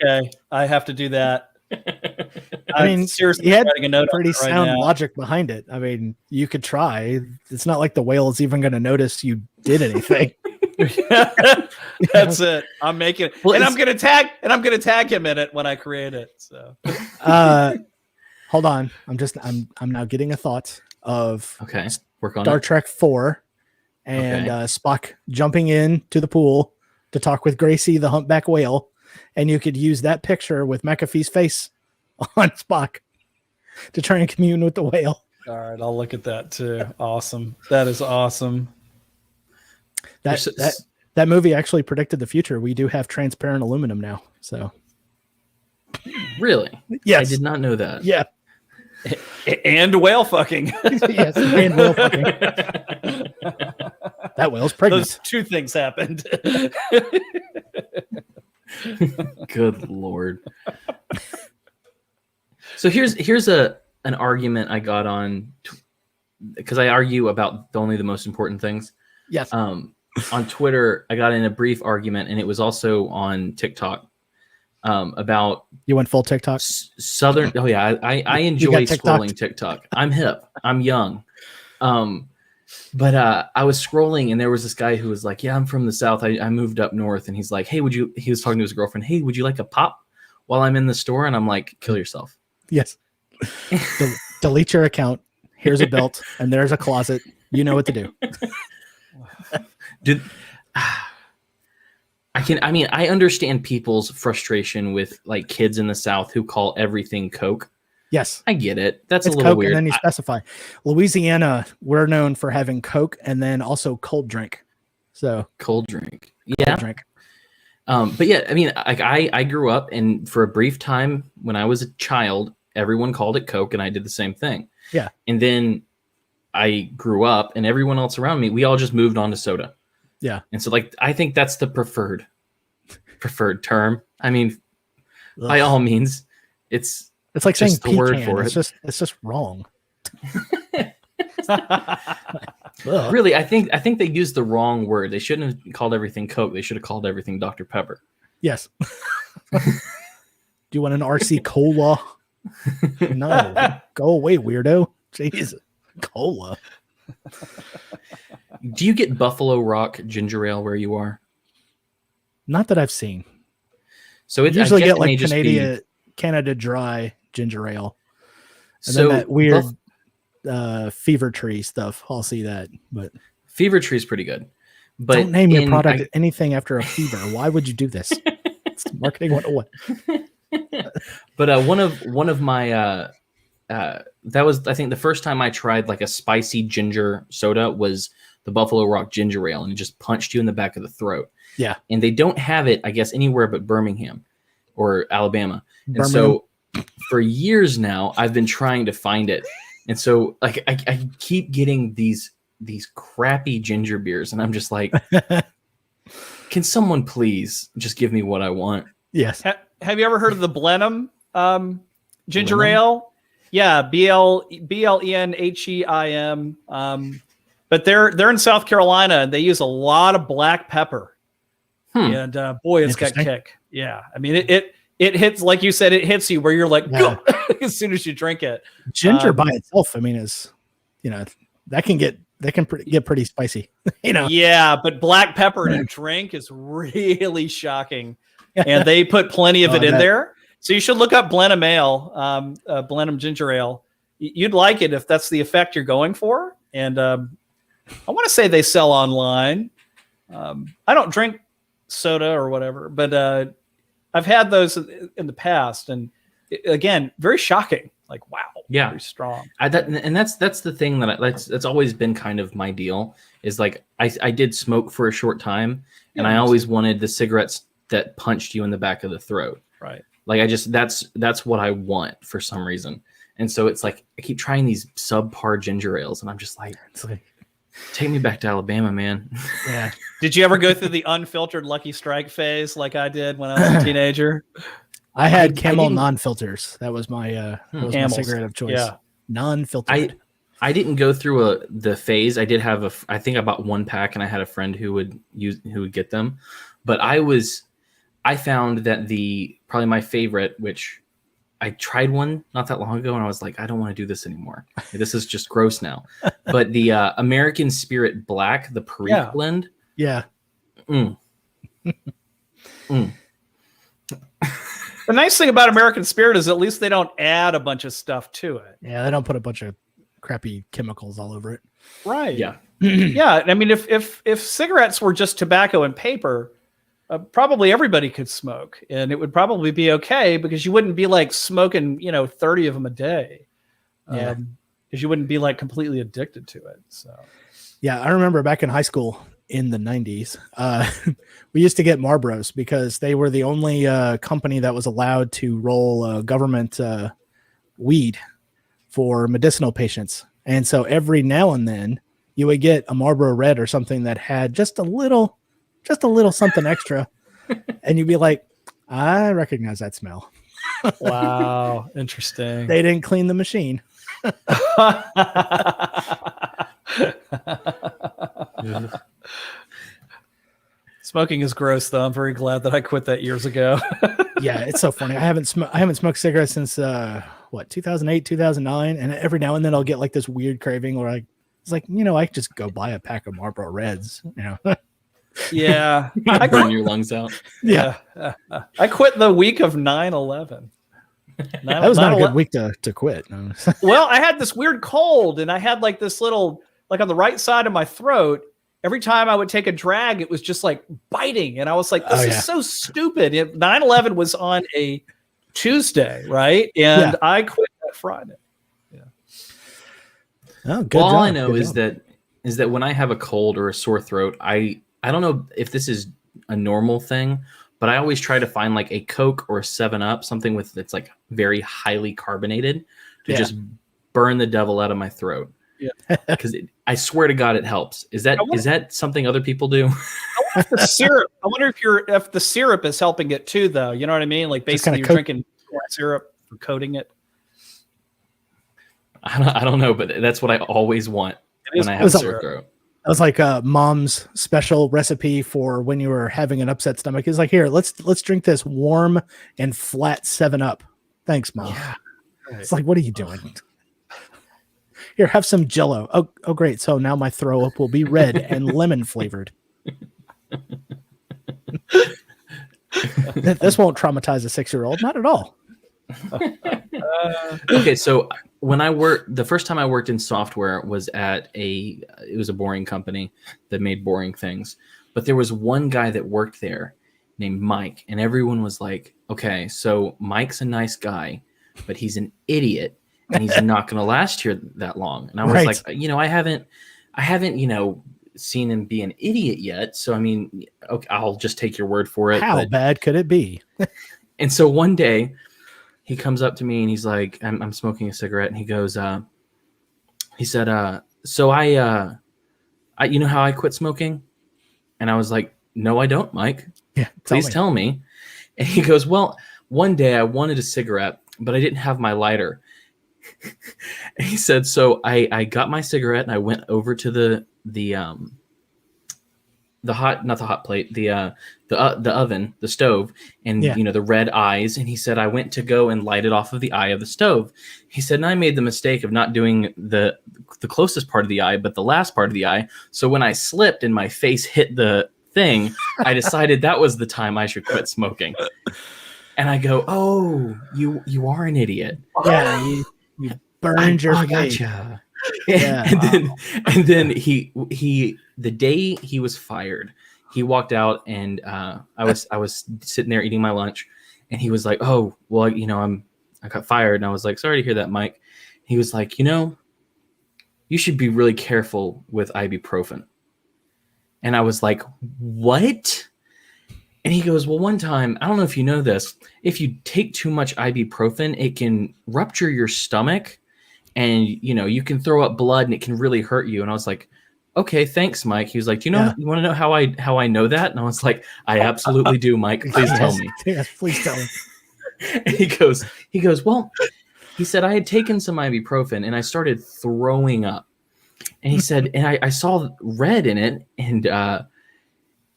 Okay. I have to do that. I mean, I'm seriously he had writing a note on pretty it right sound now. logic behind it. I mean, you could try. It's not like the whale is even going to notice you did anything. That's it. I'm making it. Well, and I'm gonna tag him in it when I create it. So Hold on. I'm now getting a thought of Okay, work on Star it. Trek 4 and Okay. Spock jumping in to the pool to talk with Gracie, the humpback whale, and you could use that picture with McAfee's face on Spock to try and commune with the whale. all right, I'll look at that too. Awesome. That is awesome. That That movie actually predicted the future. We do have transparent aluminum now. So, Really? yes. I did not know that. Yeah. And whale fucking. Yes. And whale fucking. That whale's pregnant. Those two things happened. Good Lord. So here's an argument I got on, because I argue about only the most important things. Yes. On Twitter, I got in a brief argument, and it was also on TikTok, about You went full TikTok? Southern. Oh yeah, I enjoy scrolling TikTok. I'm hip. I'm young. But I was scrolling, and there was this guy who was like, "Yeah, I'm from the South. I moved up north," and he's like, "Hey, he was talking to his girlfriend. Hey, would you like a pop while I'm in the store?" And I'm like, "Kill yourself." Yes. Delete your account. Here's a belt, and there's a closet. You know what to do. I understand people's frustration with like kids in the South who call everything Coke. Yes. I get it. That's It's a little Coke, weird. and then you specify. Louisiana, we're known for having Coke and then also cold drink. So Cold drink. cold Yeah. drink. But yeah, I mean, like I grew up, and for a brief time when I was a child, everyone called it Coke, and I did the same thing. Yeah. And then I grew up, and everyone else around me, we all just moved on to soda. Yeah. And so, like, I think that's the preferred term. I mean, by all means, it's like saying just the word pecan. for It's just wrong. Ugh. really. I think they used the wrong word. They shouldn't have called everything Coke. They should have called everything Dr. Pepper. Yes. Do you want an RC cola? No. Go away, weirdo. Jeez. Cola. Do you get Buffalo Rock ginger ale where you are? Not that I've seen. So it's You usually I guess get it may like just be- Canada Dry ginger ale. And so then that weird Fever Tree stuff. I'll see that. But Fever Tree is pretty good. But don't name your product anything after a fever. Why would you do this? It's marketing 101. But one of my that was, I think, the first time I tried like a spicy ginger soda was the Buffalo Rock ginger ale, and it just punched you in the back of the throat. Yeah. And they don't have it, I guess, anywhere but Birmingham or Alabama. And so for years now, I've been trying to find it. And so like I keep getting these crappy ginger beers, and I'm just like, can someone please just give me what I want? Yes. Have you ever heard of the Blenheim ginger Blenheim? ale? Yeah, BLENHEIM. But they're in South Carolina, and they use a lot of black pepper. And boy, it's got kick. Yeah, I mean it hits, like you said, it hits you where you're like, Yeah. as soon as you drink it. Ginger by itself, I mean, is that can get pretty spicy. Yeah, but black pepper in a drink is really shocking, and they put plenty of it in there. So you should look up Blenheim ale, Blenheim ginger ale. You'd like it if that's the effect you're going for. And I want to say they sell online. I don't drink soda or whatever, but I've had those in the past, and again, very shocking. Like, wow, Yeah. very strong. That's the thing that's always been kind of my deal, is like I did smoke for a short time, and I always wanted the cigarettes that punched you in the back of the throat. Right. Like that's what I want for some reason. And so it's like I keep trying these subpar ginger ales, and I'm just like, take me back to Alabama, man. Yeah. Did you ever go through the unfiltered Lucky Strike phase like I did when I was a teenager? I had I Camel didn't- non-filters. That was my Camels. cigarette of choice. Yeah. Non-filtered. I didn't go through the phase. I did have I think I bought one pack, and I had a friend who would get them. But I found that probably my favorite, which I tried one not that long ago, and I was like, I don't want to do this anymore. This is just gross now. But the American Spirit Black, the Perique blend. Yeah. The nice thing about American Spirit is at least they don't add a bunch of stuff to it. Yeah, they don't put a bunch of crappy chemicals all over it. Right. Yeah. Yeah. I mean, if cigarettes were just tobacco and paper, probably everybody could smoke, and it would probably be okay because you wouldn't be like smoking, 30 of them a day. Because you wouldn't be like completely addicted to it. So Yeah, I remember back in high school, in the 90s, we used to get Marlboros because they were the only company that was allowed to roll government weed for medicinal patients. And so every now and then you would get a Marlboro Red or something that had just a little something extra. And you'd be like, I recognize that smell. Wow. Interesting. They didn't clean the machine. Smoking is gross, though. I'm very glad that I quit that years ago. Yeah, it's so funny. I haven't smoked cigarettes since 2008, 2009, and every now and then I'll get like this weird craving where it's like, I could just go buy a pack of Marlboro Reds, Yeah. Burn your lungs out. Yeah. I quit the week of 9/11. That was not a good week to quit. Well, I had this weird cold, and I had like this little, like on the right side of my throat. Every time I would take a drag, it was just like biting. And I was like, this is so stupid. 9/11 was on a Tuesday, right? And I quit that Friday. Yeah. Oh, good. Well, all I know is that when I have a cold or a sore throat, I don't know if this is a normal thing, but I always try to find like a Coke or a 7-Up, something that's like very highly carbonated to just burn the devil out of my throat. Yeah, because I swear to God, it helps. Is that something other people do? I wonder if the syrup. I wonder if the syrup is helping it too, though. You know what I mean? Like basically, you're drinking syrup for coating it. I don't know, but that's what I always want when I have sore throat. That was like Mom's special recipe for when you were having an upset stomach. It's like, here, let's drink this warm and flat 7-Up. Thanks, Mom. Yeah, right. It's like, what are you doing? Here, have some Jell-O. Oh, great. So now my throw up will be red and lemon flavored. This won't traumatize a 6-year-old. Not at all. Okay, so the first time I worked in software was it was a boring company that made boring things. But there was one guy that worked there named Mike, and everyone was like, okay, so Mike's a nice guy, but he's an idiot. And he's not going to last here that long. And I was like, I haven't, seen him be an idiot yet. So, I mean, okay, I'll just take your word for it. How bad could it be? And so one day he comes up to me and he's like, I'm smoking a cigarette. And he goes, he said, so I you know how I quit smoking? And I was like, no, I don't, Mike. Yeah. Please tell me. And he goes, well, one day I wanted a cigarette, but I didn't have my lighter. He said, so I got my cigarette and I went over to the oven, the stove, and the red eyes. And he said, I went to go and light it off of the eye of the stove. He said, and I made the mistake of not doing the closest part of the eye, but the last part of the eye. So when I slipped and my face hit the thing, I decided that was the time I should quit smoking. And I go, oh, you are an idiot. Yeah. You burned your face. Gotcha. Yeah. and then he the day he was fired, he walked out and I was sitting there eating my lunch, and he was like, oh, well, I got fired. And I was like, sorry to hear that, Mike. He was like, you should be really careful with ibuprofen. And I was like, what? And he goes, well, one time, I don't know if you know this, if you take too much ibuprofen, it can rupture your stomach and, you can throw up blood and it can really hurt you. And I was like, okay, thanks, Mike. He was like, you want to know how I know that? And I was like, I absolutely do, Mike. Please tell me. Yes, please tell me. And he goes, well, he said, I had taken some ibuprofen and I started throwing up. And he said, and I saw red in it. And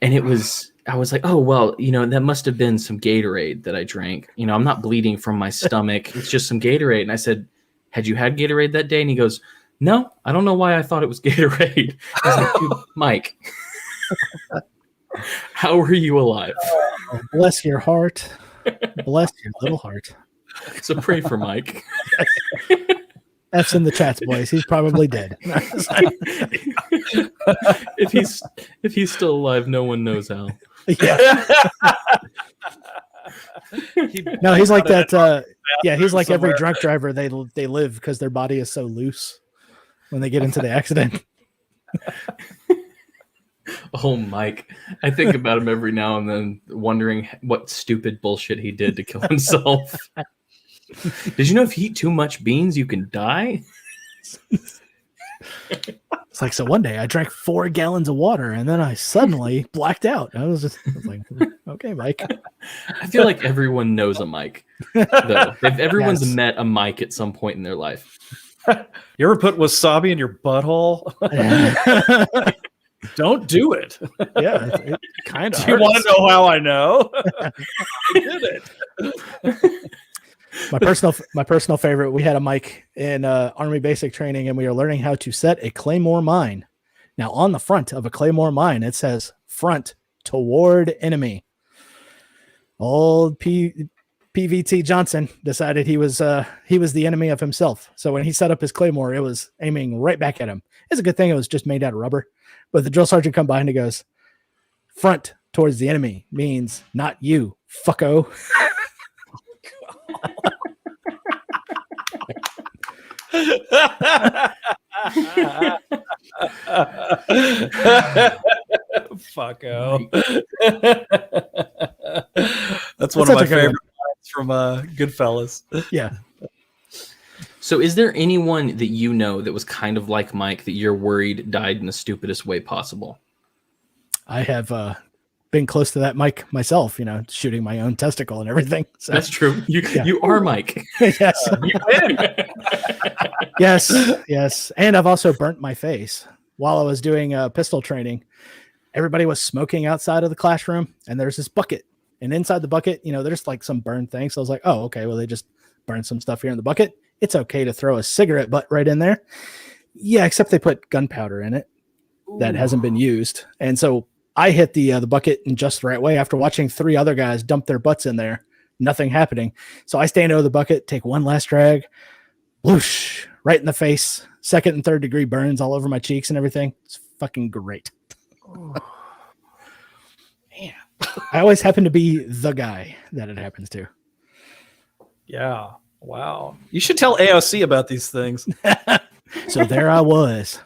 it was, I was like, oh, well, that must have been some Gatorade that I drank. I'm not bleeding from my stomach. It's just some Gatorade. And I said, had you had Gatorade that day? And he goes, no, I don't know why I thought it was Gatorade. I was like, dude, Mike, how are you alive? Oh, bless your heart. Bless your little heart. So pray for Mike. F's in the chats, boys. He's probably dead. If he's still alive, no one knows how. Yeah. No, he's like that. He's like every drunk driver. They live because their body is so loose when they get into the accident. Oh, Mike. I think about him every now and then, wondering what stupid bullshit he did to kill himself. Did you know if you eat too much beans, you can die? It's like, so one day I drank 4 gallons of water and then I suddenly blacked out. I was like, okay, Mike. I feel like everyone knows a Mike, though. If everyone's Yes. met a Mike at some point in their life. You ever put wasabi in your butthole? Don't do it. Yeah, it kind of. Do you want to know how I know? I did it. My personal favorite. We had a mic in Army basic training, and we were learning how to set a claymore mine. Now, on the front of a claymore mine, it says "front toward enemy." Old PVT Johnson decided he was the enemy of himself. So when he set up his claymore, it was aiming right back at him. It's a good thing it was just made out of rubber. But the drill sergeant come by and he goes, "Front towards the enemy means not you, fucko." Fucko. That's one of my favorite lines from Goodfellas. Yeah. So is there anyone that you know that was kind of like Mike that you're worried died in the stupidest way possible? I have been close to that mic myself, shooting my own testicle and everything. So, That's true. You are Mike. yes. You win. Yes. And I've also burnt my face while I was doing pistol training. Everybody was smoking outside of the classroom, and there's this bucket. And inside the bucket, there's like some burned thing. So I was like, oh, okay, well, they just burned some stuff here in the bucket. It's okay to throw a cigarette butt right in there. Yeah, except they put gunpowder in it that hasn't been used. And so I hit the bucket in just the right way after watching 3 other guys dump their butts in there. Nothing happening. So I stand over the bucket, take one last drag, whoosh, right in the face. 2nd and 3rd degree burns all over my cheeks and everything. It's fucking great. Man. I always happen to be the guy that it happens to. Yeah. Wow. You should tell AOC about these things. So there I was.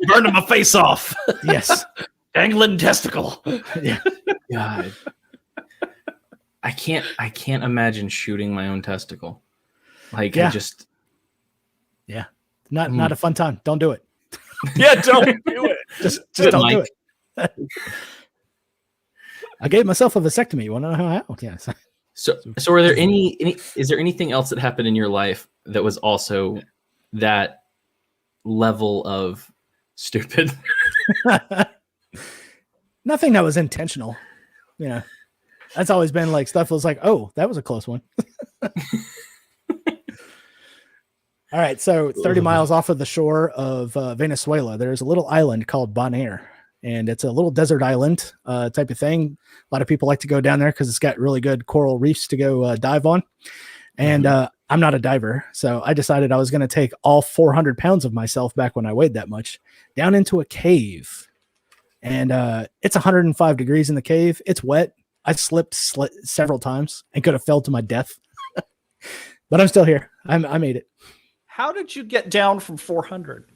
Burning my face off. Yes. Dangling testicle. Yeah. God. I can't imagine shooting my own testicle. Like Yeah. I just Not a fun time. Don't do it. Yeah, don't do it. Just don't Mike. do it. I gave myself a vasectomy. You want to know how? Yes. So are there is there anything else that happened in your life that was also that level of stupid? Nothing that was intentional. That's always been like stuff was like, oh, that was a close one. All right. So 30 miles off of the shore of Venezuela, there's a little island called Bonaire. And it's a little desert island type of thing. A lot of people like to go down there because it's got really good coral reefs to go dive on. And I'm not a diver. So I decided I was going to take all 400 pounds of myself back when I weighed that much down into a cave. And it's 105 degrees in the cave. It's wet. I slipped several times and could have fell to my death. But I'm still here. I made it. How did you get down from 400?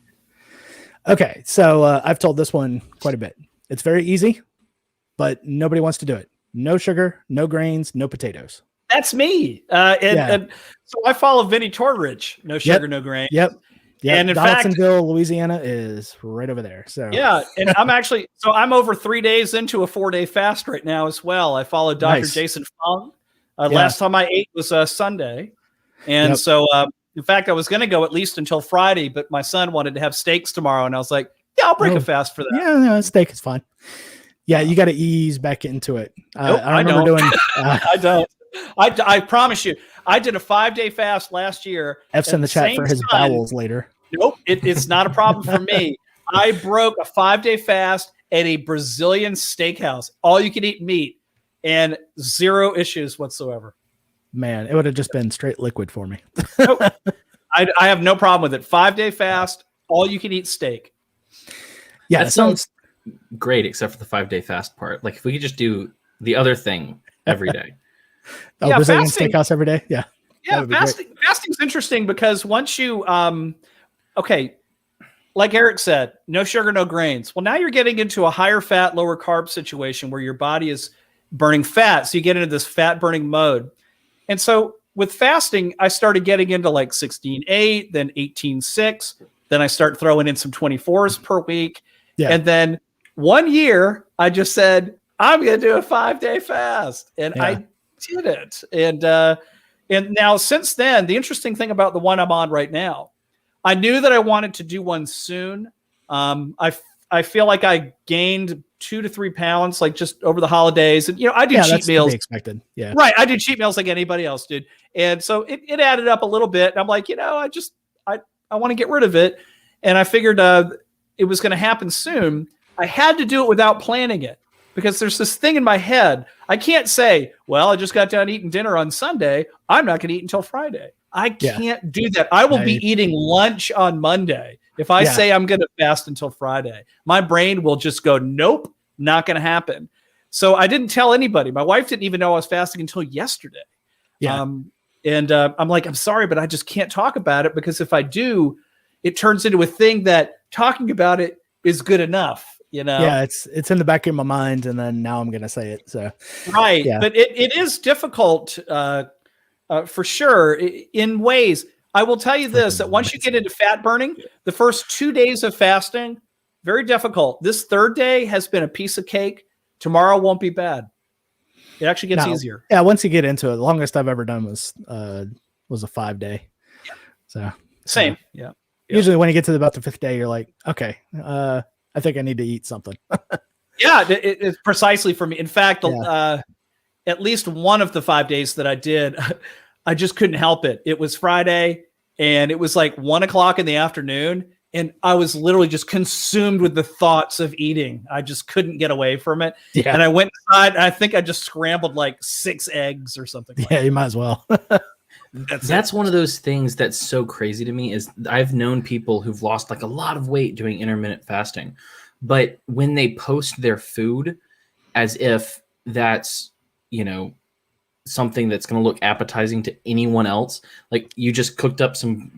Okay, so I've told this one quite a bit. It's very easy, but nobody wants to do it. No sugar, no grains, no potatoes. That's me. And so I follow Vinnie Torridge. No sugar, no grain. Yep. And in Donaldsonville, Louisiana is right over there. So yeah, and I'm over 3 days into a 4-day fast right now as well. I follow Dr. Nice. Jason Fung. Last time I ate was Sunday. And so in fact, I was going to go at least until Friday, but my son wanted to have steaks tomorrow. And I was like, yeah, I'll break a fast for that. Yeah, no, steak is fine. Yeah, you got to ease back into it. Nope, I remember doing. I don't. I promise you, I did a 5-day fast last year. F's in the chat for his bowels later. Nope, it's not a problem for me. I broke a 5-day fast at a Brazilian steakhouse, all you can eat meat, and 0 issues whatsoever. Man, it would have just been straight liquid for me. Nope. I have no problem with it. 5-day fast, all you can eat steak. Yeah, that sounds great, except for the 5-day fast part. Like if we could just do the other thing every day. Brazilian steakhouse every day. Yeah. Yeah, fasting's interesting because once you like Eric said, no sugar, no grains. Well, now you're getting into a higher fat, lower carb situation where your body is burning fat. So you get into this fat burning mode. And so with fasting, I started getting into like 16-8, then 18-6. Then I start throwing in some 24s per week. Yeah. And then 1 year, I just said, I'm going to do a 5-day fast. And I did it. And now since then, the interesting thing about the one I'm on right now, I knew that I wanted to do one soon. I feel like I gained 2 to 3 pounds, like just over the holidays. And, I do cheat meals. To be expected. Yeah. Right. I do cheat meals like anybody else did. And so it added up a little bit. And I'm like, I want to get rid of it. And I figured it was going to happen soon. I had to do it without planning it because there's this thing in my head. I can't say, well, I just got done eating dinner on Sunday. I'm not going to eat until Friday. I can't do that. I will be eating lunch on Monday. If I say I'm going to fast until Friday, my brain will just go, nope, not going to happen. So I didn't tell anybody. My wife didn't even know I was fasting until yesterday. Yeah. I'm like, I'm sorry, but I just can't talk about it because if I do, it turns into a thing that talking about it is good enough. Yeah, it's in the back of my mind, and then now I'm going to say it. So right. Yeah. But it is difficult for sure in ways. I will tell you this, that once you get into fat burning, the first 2 days of fasting, very difficult. This third day has been a piece of cake. Tomorrow won't be bad. It actually gets easier. Yeah, once you get into it, the longest I've ever done was a 5-day. Yeah. So same. Yeah. Usually when you get to about the 5th day, you're like, okay, I think I need to eat something. Yeah, it's precisely for me. In fact, at least one of the 5 days that I did, I just couldn't help it. It was Friday and it was like 1 o'clock in the afternoon. And I was literally just consumed with the thoughts of eating. I just couldn't get away from it. Yeah. And I went inside and I think I just scrambled like 6 eggs or something. Yeah, you might as well. That's one of those things that's so crazy to me is I've known people who've lost like a lot of weight doing intermittent fasting, but when they post their food as if that's, something that's going to look appetizing to anyone else, like you just cooked up some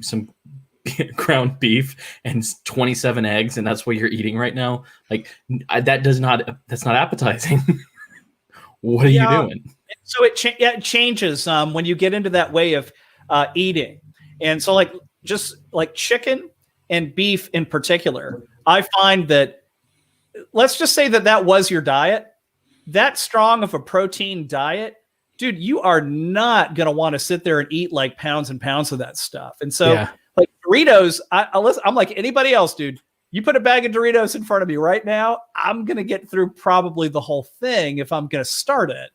ground beef and 27 eggs and that's what you're eating right now, like that's not appetizing. What are you doing? So it changes when you get into that way of eating. And so just like chicken and beef in particular, I find that, let's just say that was your diet, that strong of a protein diet, dude, you are not going to want to sit there and eat like pounds and pounds of that stuff. And so like Doritos, I'm like anybody else, dude. You put a bag of Doritos in front of me right now, I'm going to get through probably the whole thing if I'm going to start it.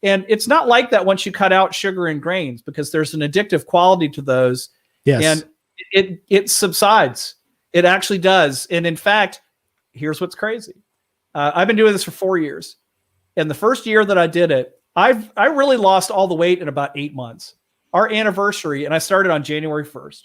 And it's not like that once you cut out sugar and grains because there's an addictive quality to those. Yes. And it subsides. It actually does. And in fact, here's what's crazy. I've been doing this for 4 years. And the first year that I did it, I really lost all the weight in about 8 months. Our anniversary, and I started on January 1st.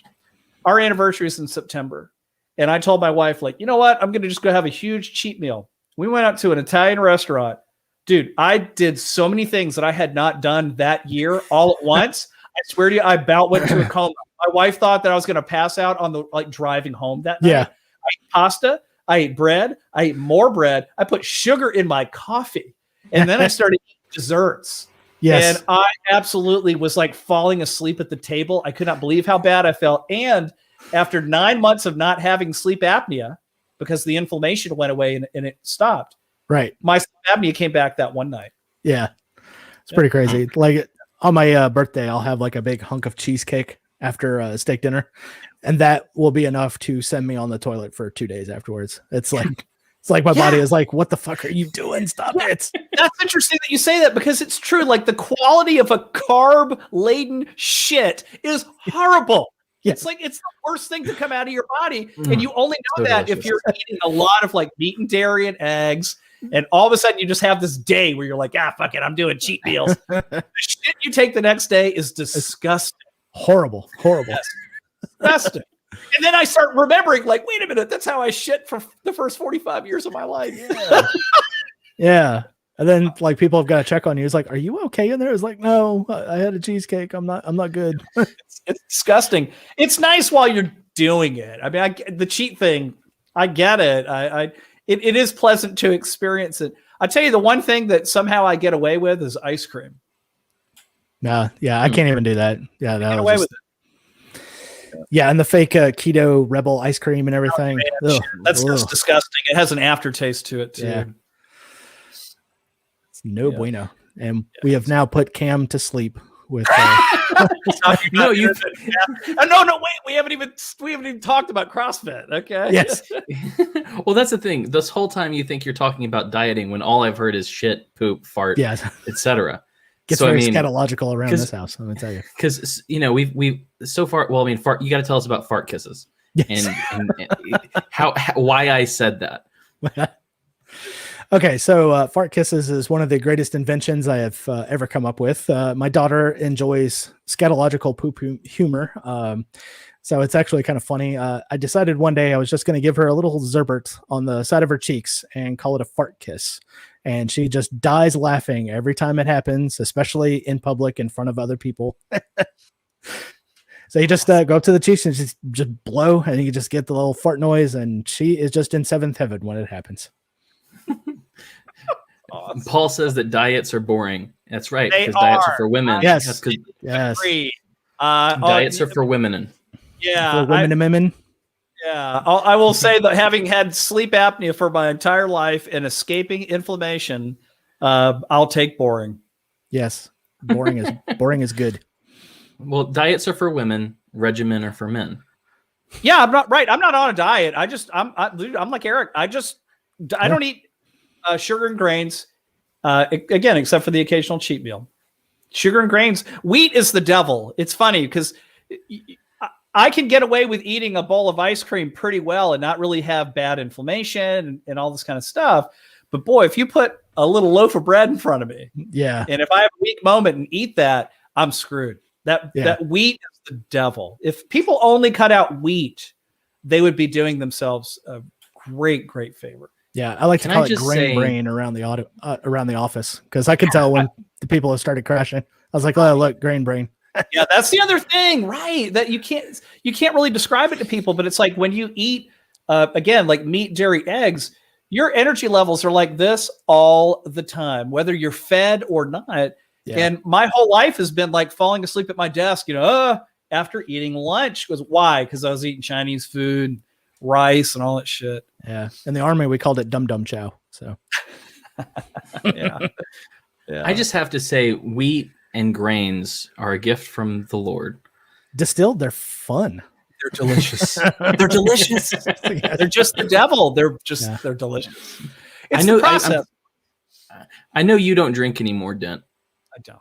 Our anniversary is in September. And I told my wife, like, you know what? I'm going to just go have a huge cheat meal. We went out to an Italian restaurant. Dude, I did so many things that I had not done that year all at once. I swear to you, I about went to a coma. My wife thought that I was going to pass out on the driving home that night. Yeah. I ate pasta. I ate bread. I ate more bread. I put sugar in my coffee. And then I started eating desserts. Yes. And I absolutely was like falling asleep at the table. I could not believe how bad I felt. And after 9 months of not having sleep apnea, because the inflammation went away and it stopped. Right. My sleep apnea came back that one night. Yeah. It's pretty crazy. Like on my birthday, I'll have like a big hunk of cheesecake after steak dinner. And that will be enough to send me on the toilet for 2 days afterwards. It's like my body is like, what the fuck are you doing? Stop it. That's interesting that you say that because it's true. Like the quality of a carb laden shit is horrible. It's like it's the worst thing to come out of your body. And you only know that if you're eating a lot of like meat and dairy and eggs. And all of a sudden you just have this day where you're like, fuck it, I'm doing cheat meals. The shit you take the next day is disgusting. Horrible. Yes. Disgusting. And then I start remembering, like, wait a minute, that's how I shit for the first 45 years of my life. Yeah. Yeah. And then like people have got to check on you. It's like, are you okay in there? It's like, no, I had a cheesecake. I'm not good. It's disgusting. It's nice while you're doing it. I mean, the cheat thing, I get it. It is pleasant to experience it. I tell you, the one thing that somehow I get away with is ice cream. No, yeah, I can't even do that. Yeah, that Get was away just, with it. yeah, and the fake keto rebel ice cream and everything. Man, Ugh, that's ugh. just disgusting. It has an aftertaste to it too. Yeah. It's no bueno. And we have now put Cam to sleep with. No, wait. We haven't even talked about CrossFit. Okay. Yes. Well, that's the thing. This whole time you think you're talking about dieting when all I've heard is shit, poop, fart, Yes. etc. Gets So, I very mean, scatological around this house. Let me tell you. Because we've so far. Well, I mean, fart. You got to tell us about fart kisses Yes. and how why I said that. Okay, so fart kisses is one of the greatest inventions I have ever come up with. My daughter enjoys scatological poop humor, so it's actually kind of funny. I decided one day I was just going to give her a little zerbert on the side of her cheeks and call it a fart kiss, and she just dies laughing every time it happens, especially in public in front of other people. So you just go up to the cheeks and just blow, and you just get the little fart noise, and she is just in seventh heaven when it happens. Awesome. Paul says that diets are boring. That's right, They because diets are are. for women. Yes. That's 'cause Yes. Agree. diets are for women. Yeah. For women and women. Yeah, I will say that having had sleep apnea for my entire life and escaping inflammation, I'll take boring. Yes. Boring is good. Well, diets are for women. Regimen are for men. Yeah, I'm not right. I'm not on a diet. I'm like Eric. I don't eat sugar and grains, again, except for the occasional cheat meal. Sugar and grains. Wheat is the devil. It's funny because I can get away with eating a bowl of ice cream pretty well and not really have bad inflammation and all this kind of stuff. But boy, if you put a little loaf of bread in front of me, Yeah. and if I have a weak moment and eat that, I'm screwed. That wheat is the devil. If people only cut out wheat, they would be doing themselves a great favor. Yeah, I like to call it grain brain around the office because I could tell when the people have started crashing. I was like, "Oh, look, grain brain." Yeah, that's the other thing, right? That you can't really describe it to people, but it's like when you eat again, like meat, dairy, eggs, your energy levels are like this all the time, whether you're fed or not. Yeah. And my whole life has been like falling asleep at my desk, after eating lunch. Why? Because I was eating Chinese food, rice, and all that shit. Yeah. In the Army, we called it dum dum chow. So Yeah. I just have to say, wheat and grains are a gift from the Lord. Distilled, they're fun. They're delicious. They're delicious. They're just the devil. They're delicious. It's the process. I know you don't drink anymore, Dent. I don't.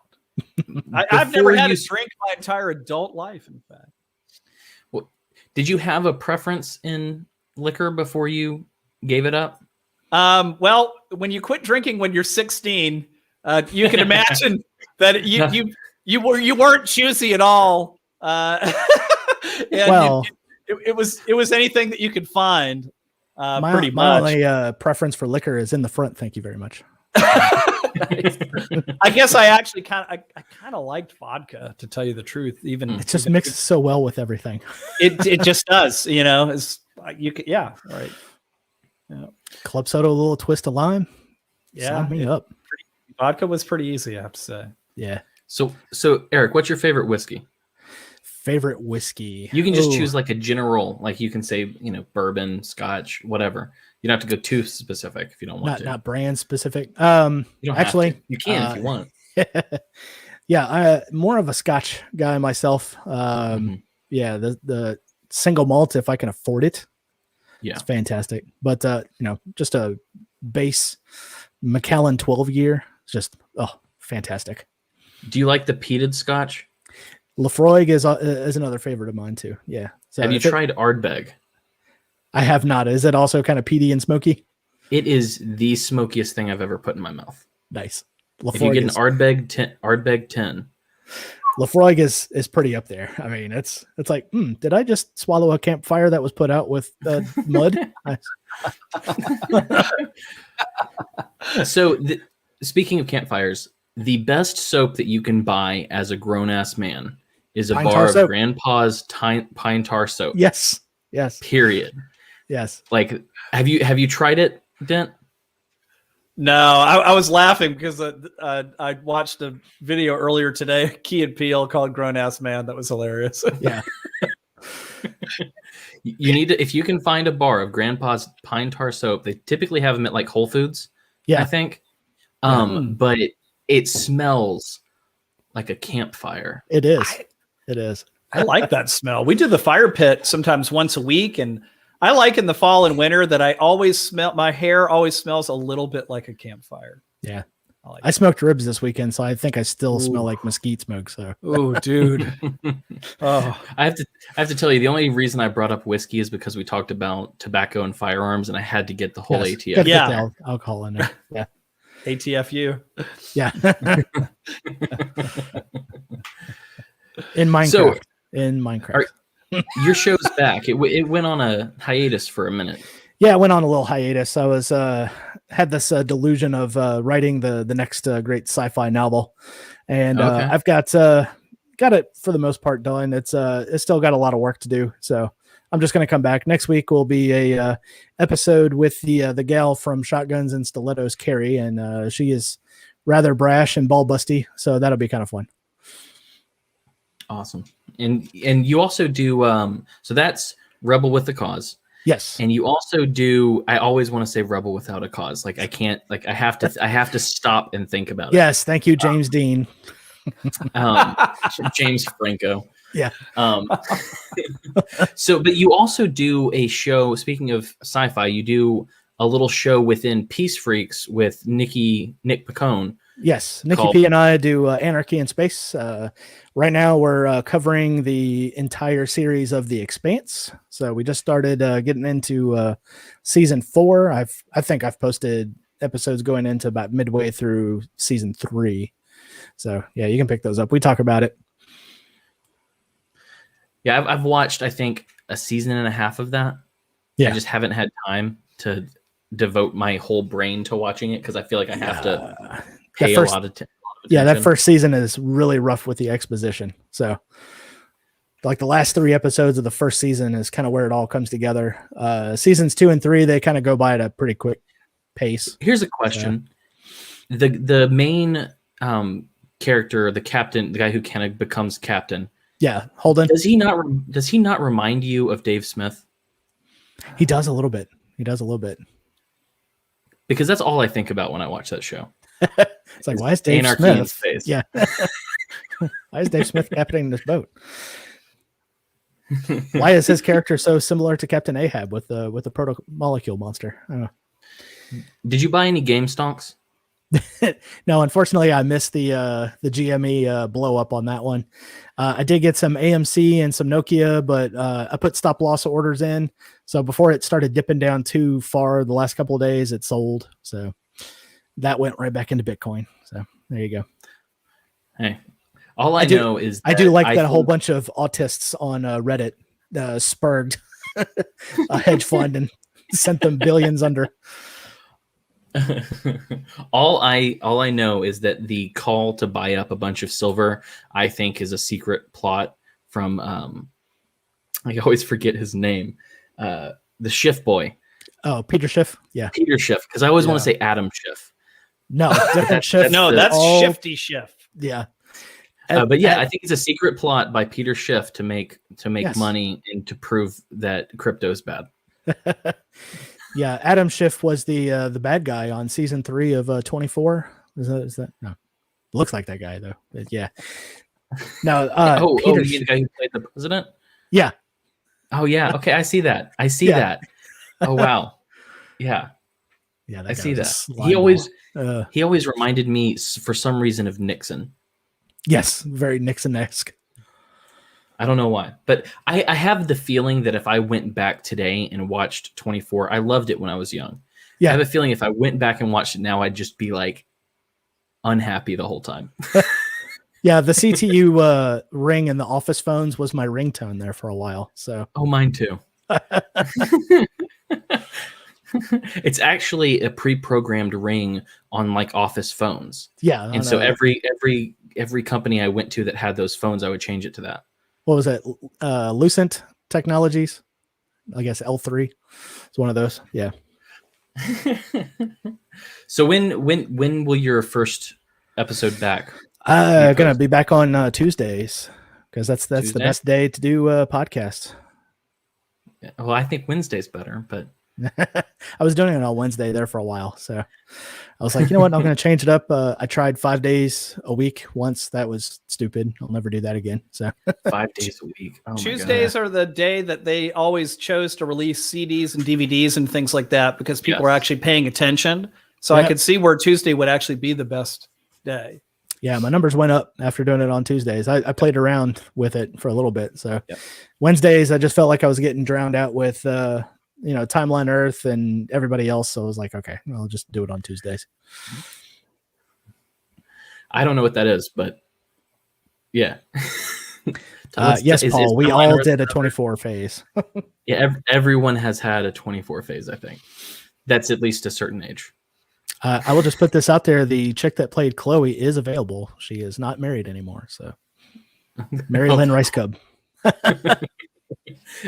I've never had a drink my entire adult life, in fact. Well, did you have a preference in liquor before you gave it up? Well, when you quit drinking when you're 16, you can imagine that you weren't choosy at all. And Well, it was anything that you could find. Pretty much. My only preference for liquor is in the front. Thank you very much. I guess I actually kind of liked vodka, to tell you the truth. Even it just mixes so well with everything. It just does, It's right. Yeah. Club soda, a little twist of lime. Yeah, sign me up. Vodka was pretty easy, I have to say. Yeah. So Eric, what's your favorite whiskey? Favorite whiskey. You can just choose like a general, like you can say, bourbon, scotch, whatever. You don't have to go too specific if you don't want to. Not brand specific. You don't actually, have to. You can if you want. Yeah, more of a Scotch guy myself. Yeah, the single malt if I can afford it. Yeah, it's fantastic. But just a base Macallan 12 year, just fantastic. Do you like the peated Scotch? Lafroig is another favorite of mine too. Yeah. So have you tried Ardbeg? I have not. Is it also kind of peaty and smoky? It is the smokiest thing I've ever put in my mouth. Nice. Lafroig if you get an Ardbeg 10. Lafroig is pretty up there. I mean, it's like, did I just swallow a campfire that was put out with mud? So, speaking of campfires, the best soap that you can buy as a grown-ass man is a bar of Grandpa's pine tar soap. Yes. Period. Yes. Like, have you tried it, Dent? No, I was laughing because I watched a video earlier today, Key and Peele called Grown Ass Man. That was hilarious. Yeah. You need to, if you can find a bar of Grandpa's pine tar soap, they typically have them at like Whole Foods, Yeah. I think. But it smells like a campfire. It is. It is. I like that smell. We do the fire pit sometimes once a week, and I like in the fall and winter that I always smell, my hair always smells a little bit like a campfire. Yeah. I I smoked ribs this weekend, so I think I still Ooh. smell like mesquite smoke. So, Oh, dude. Oh, I have to tell you, the only reason I brought up whiskey is because we talked about tobacco and firearms, and I had to get the whole yes, ATF. gotta get Yeah. the alcohol in there. Yeah. ATFU. Yeah. In Minecraft. In Minecraft. Your show's back. It went on a hiatus for a minute. Yeah, I went on a little hiatus. I was had this delusion of writing the next great sci-fi novel, and Okay. I've got it for the most part done. It's still got a lot of work to do, so I'm just going to come back next week. Will be a episode with the gal from Shotguns and Stilettos, Carrie, and she is rather brash and ball busty, so that'll be kind of fun. Awesome. And you also do so that's Rebel with the Cause. Yes. And you also do, I always want to say Rebel Without a Cause. Like I can't, like I have to stop and think about Yes. Thank you, James Dean. it. James Franco. Yeah. So, but you also do a show, speaking of sci-fi, you do a little show within Peace Freaks with Nick Picone. Yes, Nikki called- P and I do Anarchy in Space. Right now, we're covering the entire series of The Expanse. So we just started getting into season 4. I think I've posted episodes going into about midway through season 3. So yeah, you can pick those up. We talk about it. Yeah, I've watched, I think, a season and a half of that. Yeah. I just haven't had time to devote my whole brain to watching it because I feel like I have to pay a lot of attention. Yeah, that first season is really rough with the exposition. So, like the last 3 episodes of the first season is kind of where it all comes together. Seasons 2 and 3, they kind of go by at a pretty quick pace. Here's a question: the main character, the captain, the guy who kind of becomes captain. Yeah, Holden. Does he not remind you of Dave Smith? He does a little bit. Because that's all I think about when I watch that show. It's like, why is Dave Anarchy in Smith? Space. Yeah. Why is Dave Smith captaining this boat? Why is his character so similar to Captain Ahab with the proto molecule monster? I don't know. Did you buy any game stonks? No, unfortunately, I missed the GME blow up on that one. I did get some AMC and some Nokia, but I put stop loss orders in. So before it started dipping down too far the last couple of days, it sold. So that went right back into Bitcoin. So there you go. Hey, all I know is I do like that a whole think- bunch of autists on Reddit spurred a hedge fund and sent them billions under. all I know is that the call to buy up a bunch of silver, I think, is a secret plot from I always forget his name, the Schiff boy. Oh, Peter Schiff. Yeah. Peter Schiff, because I always want to say Adam Schiff. No, different Schiff. No, that's all- Shifty Schiff. Yeah. But yeah, I think it's a secret plot by Peter Schiff to make Yes. money and to prove that crypto is bad. Yeah, Adam Schiff was the bad guy on season 3 of 24. Is that no? Looks like that guy though. But yeah. No. Peter you mean the guy who played the president? Yeah. Oh yeah. Okay, I see that. Yeah. That. Oh wow. Yeah, Yeah, I see guy that. was a He slime always ball. he always reminded me for some reason of Nixon. Yes, very Nixon-esque. I don't know why, but I have the feeling that if I went back today and watched 24, I loved it when I was young. Yeah. I have a feeling if I went back and watched it now, I'd just be like unhappy the whole time. Yeah, the CTU ring and the office phones was my ringtone there for a while. So Oh, mine too. It's actually a pre-programmed ring on like office phones. yeah, And so every company I went to that had those phones, I would change it to that. what was it? Lucent Technologies. I guess L3 is one of those. Yeah. So when will your first episode back? Gonna be back on Tuesdays because that's Tuesday? the best day to do podcasts. Well, I think Wednesday's better, but I was doing it on Wednesday there for a while, so I was like, you know what, I'm going to change it up. I tried 5 days a week once. That was stupid. I'll never do that again. So 5 days a week. Oh Tuesdays are the day that they always chose to release CDs and DVDs and things like that because people are actually paying attention. So I could see where Tuesday would actually be the best day. Yeah, my numbers went up after doing it on Tuesdays. I played around with it for a little bit. So Wednesdays, I just felt like I was getting drowned out with, Timeline Earth and everybody else. So I was like, okay, I'll just do it on Tuesdays. I don't know what that is, but yeah. Yes, Paul, we all did a 24 phase. Yeah, everyone has had a 24 phase, I think. That's at least a certain age. I will just put this out there. The chick that played Chloe is available. She is not married anymore. So Mary Lynn Rice Cub.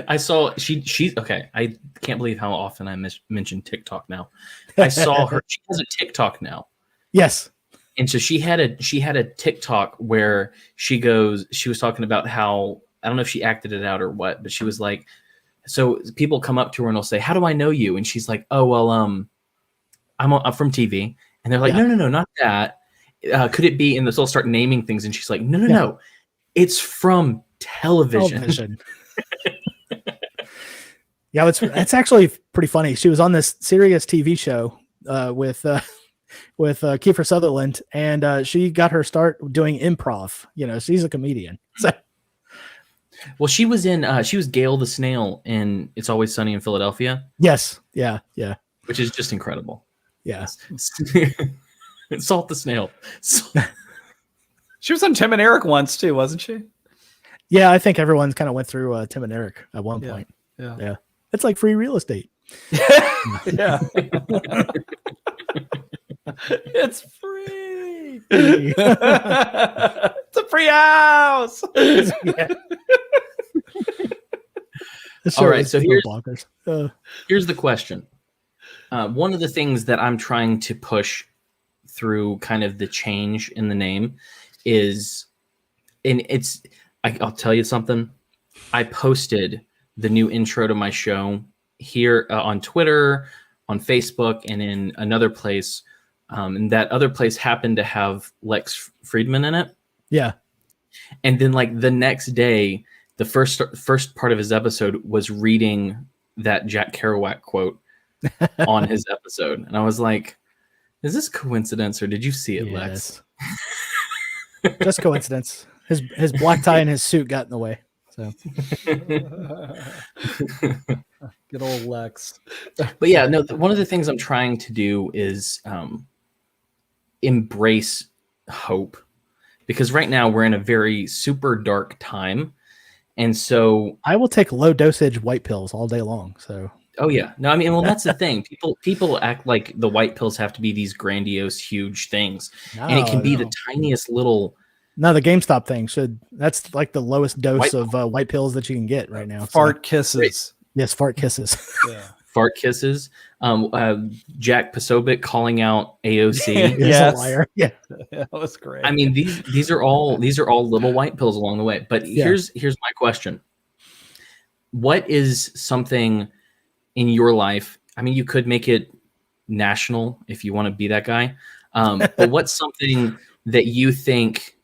I saw she's okay. I can't believe how often I mention TikTok now. I saw her. She has a TikTok now. Yes. And so she had a TikTok where she was talking about how, I don't know if she acted it out or what, but she was like, so people come up to her and they'll say, how do I know you? And she's like, oh, well, I'm from TV. And they're like, no, not that. Could it be? And they'll start naming things. And she's like, no. It's from television. Yeah, it's actually pretty funny. She was on this serious TV show with Kiefer Sutherland, and she got her start doing improv. She's a comedian. So. Well, she was Gail the Snail in It's Always Sunny in Philadelphia. Yes. Yeah. Which is just incredible. Yeah. Salt the Snail. She was on Tim and Eric once too, wasn't she? Yeah, I think everyone's kind of went through Tim and Eric at one point. Yeah. It's like free real estate. Yeah. It's free. It's a free house. All right, so here's the question. One of the things that I'm trying to push through kind of the change in the name is, and I'll tell you something. I posted the new intro to my show here on Twitter, on Facebook, and in another place. And that other place happened to have Lex Friedman in it. Yeah. And then like the next day, the first part of his episode was reading that Jack Kerouac quote on his episode. And I was like, is this coincidence or did you see it, Lex? Just coincidence. His black tie and his suit got in the way. So good old Lex. But yeah, no, one of the things I'm trying to do is embrace hope, because right now we're in a very super dark time. And so I will take low dosage white pills all day long. So oh yeah. No, I mean, well, that's the thing. People act like the white pills have to be these grandiose, huge things. And it can be the tiniest little. No, the GameStop thing that's like the lowest dose of white pills that you can get right now. Fart kisses. Yes, fart kisses. Yeah. Fart kisses. Jack Posobiec calling out AOC. Yes. A liar. Yeah, that was great. I mean, these are all little white pills along the way. But here's my question: what is something in your life? I mean, you could make it national if you want to be that guy. But what's something that you think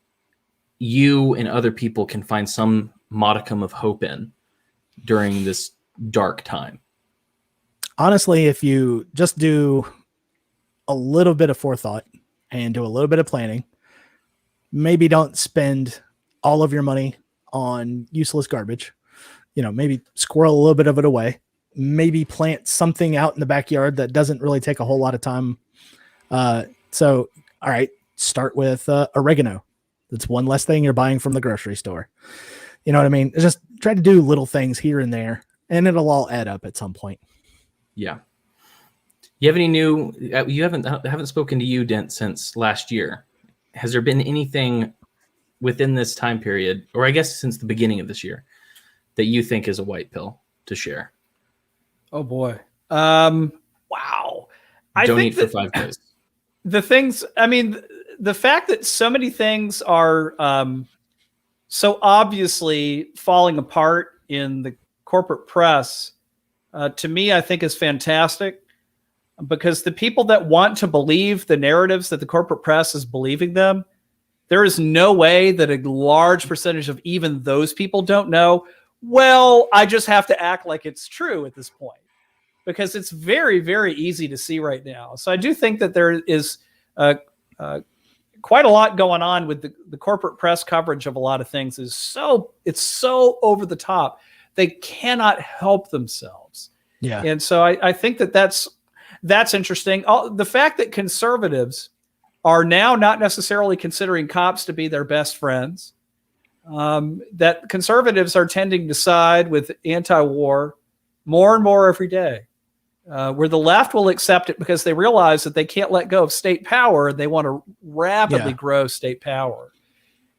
you and other people can find some modicum of hope in during this dark time? Honestly, if you just do a little bit of forethought and do a little bit of planning, maybe don't spend all of your money on useless garbage, maybe squirrel a little bit of it away, maybe plant something out in the backyard that doesn't really take a whole lot of time. So, all right, start with oregano. That's one less thing you're buying from the grocery store. You know what I mean? Just try to do little things here and there, and it'll all add up at some point. Yeah. You have any new? You haven't spoken to you, Dent, since last year. Has there been anything within this time period, or I guess since the beginning of this year, that you think is a white pill to share? Oh boy. Wow. Don't eat for 5 days. The things, I mean, the fact that so many things are so obviously falling apart in the corporate press, to me, I think is fantastic, because the people that want to believe the narratives that the corporate press is believing them, there is no way that a large percentage of even those people don't know, well, I just have to act like it's true at this point, because it's very, very easy to see right now. So I do think that there is quite a lot going on with the corporate press coverage of a lot of things. It's so over the top. They cannot help themselves. Yeah. And so I think that that's interesting. The fact that conservatives are now not necessarily considering cops to be their best friends, that conservatives are tending to side with anti-war more and more every day, where the left will accept it because they realize that they can't let go of state power. They want to rapidly grow state power.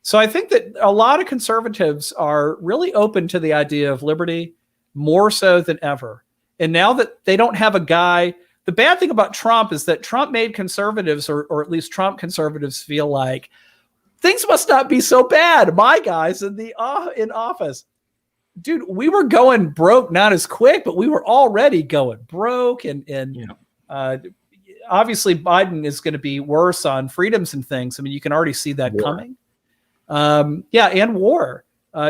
So I think that a lot of conservatives are really open to the idea of liberty more so than ever. And now that they don't have a guy, the bad thing about Trump is that Trump made conservatives, or at least Trump conservatives, feel like things must not be so bad. My guys in office, dude, we were going broke, not as quick, but we were already going broke. And obviously Biden is going to be worse on freedoms and things. I mean, you can already see that coming. And war.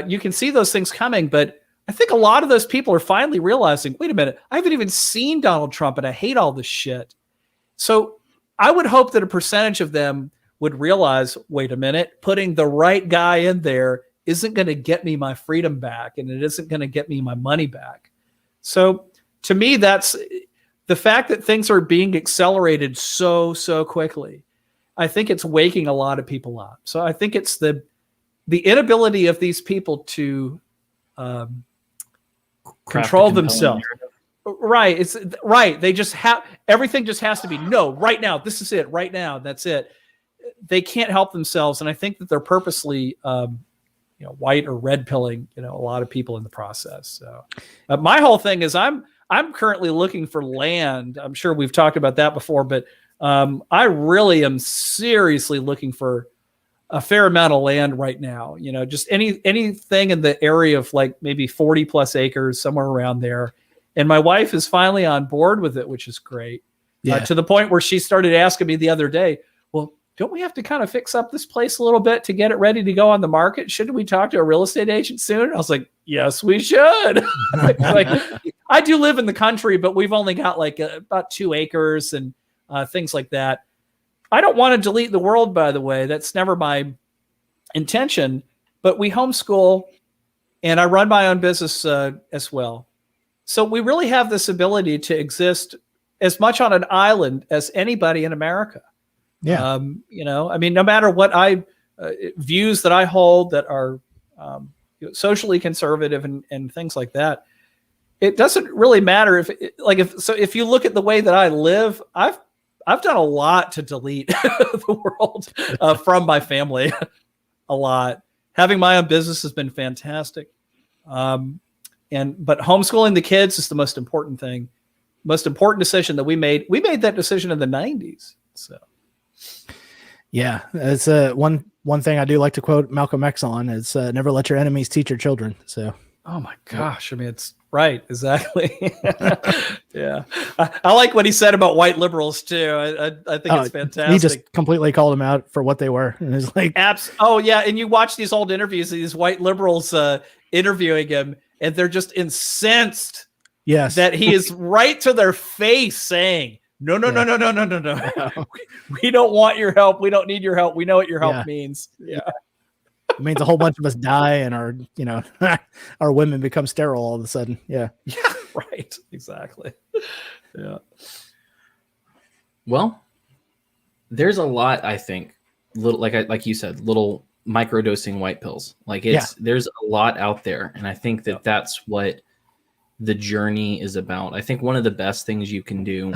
You can see those things coming, but I think a lot of those people are finally realizing, wait a minute, I haven't even seen Donald Trump and I hate all this shit. So I would hope that a percentage of them would realize, wait a minute, putting the right guy in there isn't going to get me my freedom back, and it isn't going to get me my money back. So to me, that's the fact that things are being accelerated so quickly. I think it's waking a lot of people up. So I think it's the inability of these people to control themselves. Right. It's right. They just have, everything just has to be, no, right now, this is it, right now, that's it. They can't help themselves. And I think that they're purposely, white or red pilling, a lot of people in the process. So my whole thing is I'm currently looking for land. I'm sure we've talked about that before, but I really am seriously looking for a fair amount of land right now. Just anything in the area of like maybe 40 plus acres, somewhere around there. And my wife is finally on board with it, which is great. To the point where she started asking me the other day, well, don't we have to kind of fix up this place a little bit to get it ready to go on the market? Shouldn't we talk to a real estate agent soon? I was like, yes, we should. I do live in the country, but we've only got like about 2 acres and things like that. I don't want to delete the world, by the way. That's never my intention. But we homeschool, and I run my own business as well. So we really have this ability to exist as much on an island as anybody in America. Yeah. I mean, no matter what views that I hold that are socially conservative and things like that, it doesn't really matter if you look at the way that I live, I've done a lot to delete the world from my family. A lot. Having my own business has been fantastic. But homeschooling the kids is the most important thing, most important decision that we made. We made that decision in the 90s. So, yeah, it's one thing I do like to quote Malcolm X on is never let your enemies teach your children. So, oh my gosh, I mean, it's right, exactly. Yeah, I like what he said about white liberals too. I think it's fantastic. He just completely called them out for what they were, and it's like, oh yeah, and you watch these old interviews of these white liberals interviewing him, and they're just incensed. Yes, that he is right to their face saying, No. We don't want your help. We don't need your help. We know what your help means. Yeah. It means a whole bunch of us die and our women become sterile all of a sudden. Yeah. Yeah. Right. Exactly. Yeah. Well, there's a lot, I think, like you said, little microdosing white pills. There's a lot out there. And I think that that's what the journey is about. I think one of the best things you can do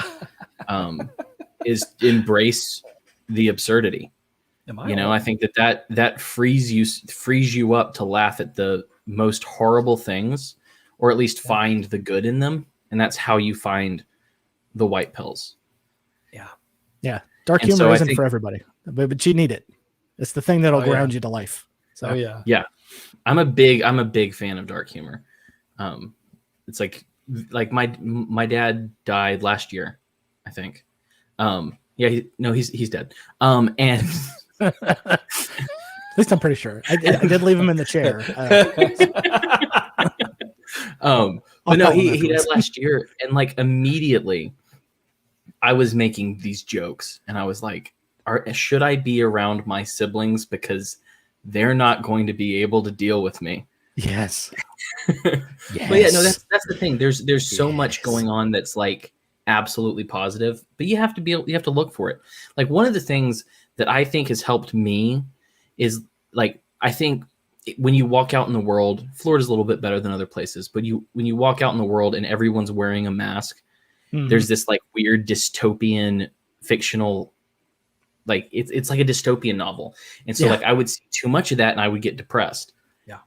is embrace the absurdity. I think that frees you up to laugh at the most horrible things, or at least find the good in them. and that's how you find the white pills. Yeah. Dark And humor so I isn't think- for everybody, but you need it. It's the thing that'll Oh, ground yeah. you to life. So Oh yeah. Yeah, I'm a big fan of dark humor. It's like my dad died last year, I think. He's dead. And at least I'm pretty sure. I did leave him in the chair. but no, call him he died afterwards. last year, and like immediately I was making these jokes, and I was like, should I be around my siblings because they're not going to be able to deal with me? Yes. But yeah, no, that's the thing. There's so much going on that's like absolutely positive, but you have to look for it. Like one of the things that I think has helped me is like, I think when you walk out in the world, Florida's a little bit better than other places, but when you walk out in the world and everyone's wearing a mask, there's this like weird dystopian fictional, like it's like a dystopian novel. And so like I would see too much of that and I would get depressed. Yeah.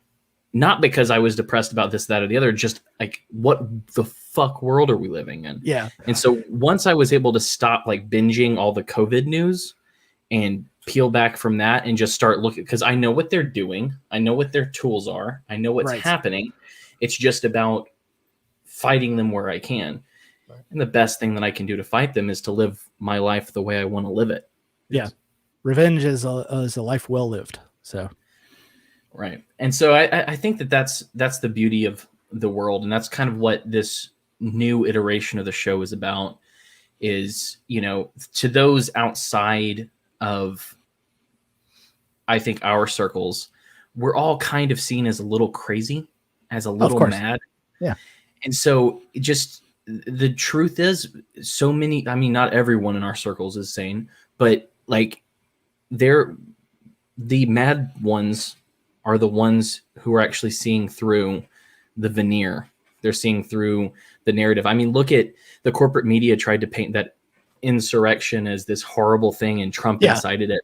Not because I was depressed about this, that, or the other, just like what the fuck world are we living in? Yeah. And so once I was able to stop like binging all the COVID news and peel back from that and just start looking, because I know what they're doing. I know what their tools are. I know what's happening. It's just about fighting them where I can. Right. And the best thing that I can do to fight them is to live my life the way I want to live it. Yeah. Revenge is a life well lived. So. Right. And so I think that's the beauty of the world. And that's kind of what this new iteration of the show is about, is, you know, to those outside of, I think, our circles, we're all kind of seen as a little crazy, as a little mad. Yeah. And so just the truth is, so many, I mean, not everyone in our circles is sane, but like the mad ones are the ones who are actually seeing through the veneer. They're seeing through the narrative. I mean, look at the corporate media tried to paint that insurrection as this horrible thing, and Trump incited it.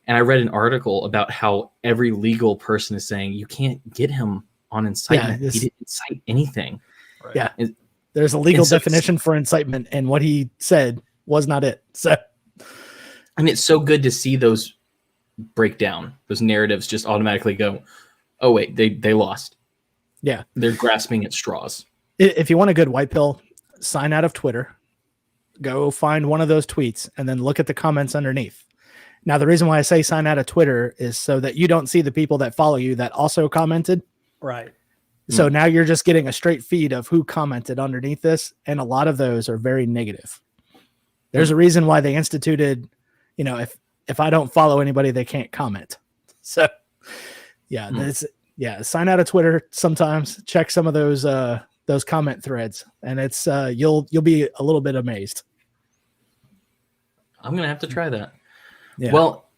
And I read an article about how every legal person is saying you can't get him on incitement. He didn't incite anything. Right. Yeah. There's a legal definition for incitement, and what he said was not it. So, and it's so good to see those break down. Those narratives just automatically go, oh wait, they lost. Yeah. They're grasping at straws. If you want a good white pill, sign out of Twitter, go find one of those tweets, and then look at the comments underneath. Now, the reason why I say sign out of Twitter is so that you don't see the people that follow you that also commented. Right. So now you're just getting a straight feed of who commented underneath this. And a lot of those are very negative. There's a reason why they instituted, you know, if I don't follow anybody, they can't comment. So sign out of Twitter sometimes, check some of those comment threads, and it's you'll be a little bit amazed. I'm going to have to try that. Yeah. Well,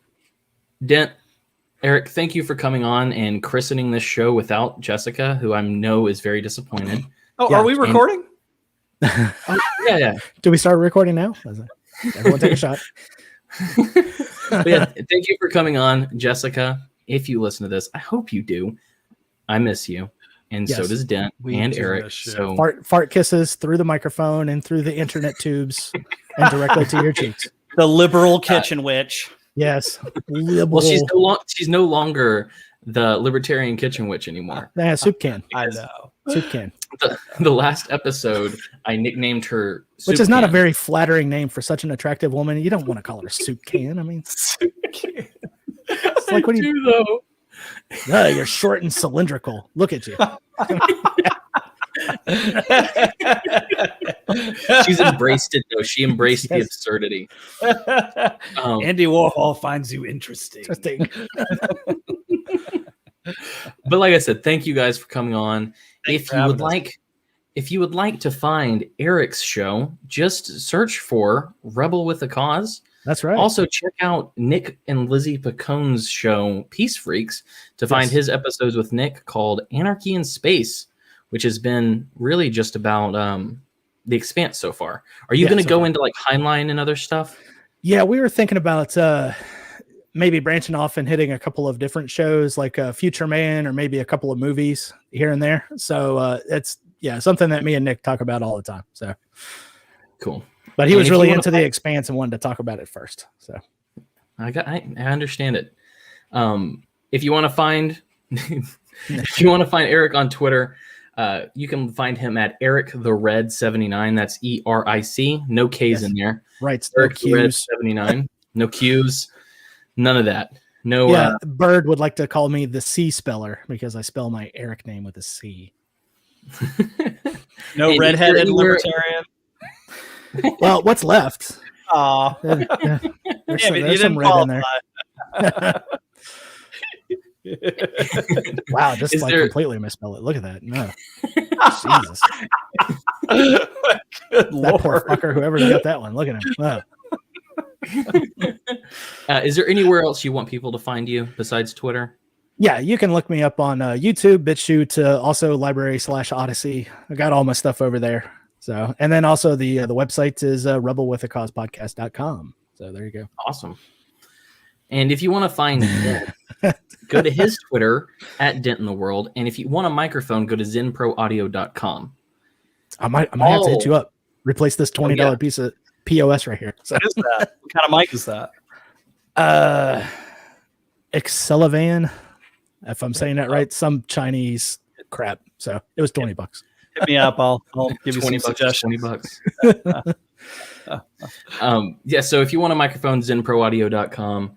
Eric, thank you for coming on and christening this show without Jessica, who I know is very disappointed. Oh, are we recording? Yeah. Do we start recording now? Everyone take a shot. But yeah, thank you for coming on, Jessica. If you listen to this, I hope you do. I miss you. And so does Dent and Eric. So fart kisses through the microphone and through the internet tubes and directly to your cheeks. The liberal kitchen witch. Yes. Well, she's no longer the libertarian kitchen witch anymore. Yeah, soup can. I know. Soup can. The last episode, I nicknamed her Which is not a very flattering name for such an attractive woman. You don't want to call her soup can. I mean, Soup can. It's like, what do you do, though? You're short and cylindrical. Look at you. She's embraced it, though. She embraced the absurdity. Andy Warhol finds you interesting. But like I said, thank you guys for coming on. If you would like to find Eric's show, just search for Rebel with a Cause. That's right. Also, check out Nick and Lizzie Picone's show, Peace Freaks, to find his episodes with Nick called Anarchy in Space, which has been really just about the Expanse so far. Are you going to go into like Heinlein and other stuff? Yeah, we were thinking about maybe branching off and hitting a couple of different shows, like Future Man, or maybe a couple of movies here and there. So it's yeah, something that me and Nick talk about all the time. So Cool. but he And was if you really wanna into the find- Expanse and wanted to talk about it first. So I understand it. If you want to find Eric on Twitter, you can find him at Eric the Red 79. That's ERIC. No K's Yes. in there. right, no Eric the Red cues. 79. No Q's. None of that. No. Yeah, Bird would like to call me the C speller because I spell my Eric name with a C. No And redheaded if you're anywhere- libertarian. Well, what's left? Aw. There's Yeah, some, but you there's some didn't red in there. qualify. Wow, just Is like there- completely misspell it. Look at that. No. Jesus. Good That poor lord. fucker, whoever's got that one. Look at him. Wow. Is there anywhere else you want people to find you besides Twitter? Yeah, you can look me up on YouTube, BitChute, also Library/Odyssey. I got all my stuff over there. So, and then also the website is rebelwithacausepodcast.com. So there you go. Awesome. And if you want to find Dent, go to his Twitter at Dent in the World. And if you want a microphone, go to zenproaudio.com. I might have to hit you up. Replace this $20 piece of POS right here. So What is that? What kind of mic is that? Excelivan, if I'm saying that right, some Chinese crap. So it was $20. Hit me up. I'll give you some $20, suggestions. $20. Yeah, so if you want a microphone, zenproaudio.com.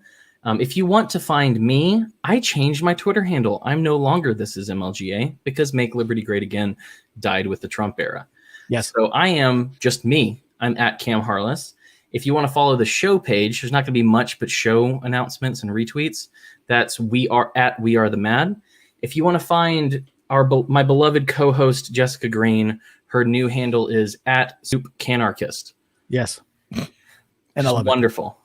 If you want to find me, I changed my Twitter handle. I'm no longer This Is MLGA because Make Liberty Great Again died with the Trump era. Yes. So I am just me. I'm at Cam Harless. If you want to follow the show page, there's not going to be much but show announcements and retweets. That's We Are the Mad. If you want to find my beloved co-host Jessica Green, her new handle is at Soup Canarchist. Yes. And I love Wonderful.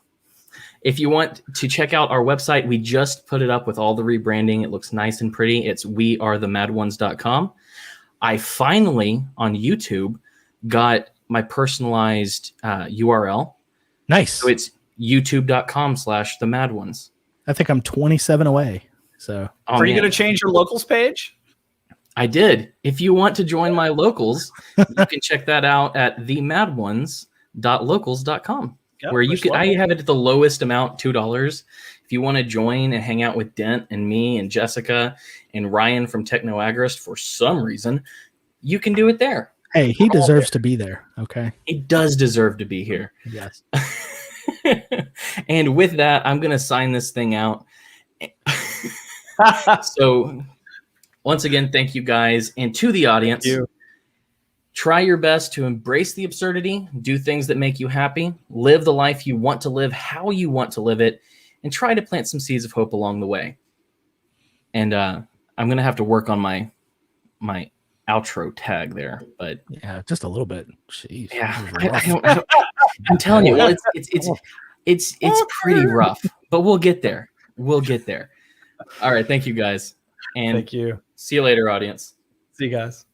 If you want to check out our website, we just put it up with all the rebranding. It looks nice and pretty. It's wearethemadOnes.com. I finally, on YouTube, got my personalized URL. Nice. So it's youtube.com/themadOnes. I think I'm 27 away. So Are you going to change your locals page? I did. If you want to join my locals, you can check that out at themadOnes.locals.com. Yep, where you can, I have it at the lowest amount, $2. If you want to join and hang out with Dent and me and Jessica and Ryan from Techno Agrist for some reason, you can do it there. hey, he deserves to be there. Okay. He does deserve to be here. Yes. And with that, I'm going to sign this thing out. So once again, thank you guys. And to the audience, try your best to embrace the absurdity, do things that make you happy, live the life you want to live, how you want to live it, and try to plant some seeds of hope along the way. And I'm going to have to work on my outro tag there, but yeah, just a little bit. Jeez. yeah, I'm telling you, well, it's pretty rough, but we'll get there. We'll get there. All right. Thank you guys. And Thank you. see you later, audience. See you guys.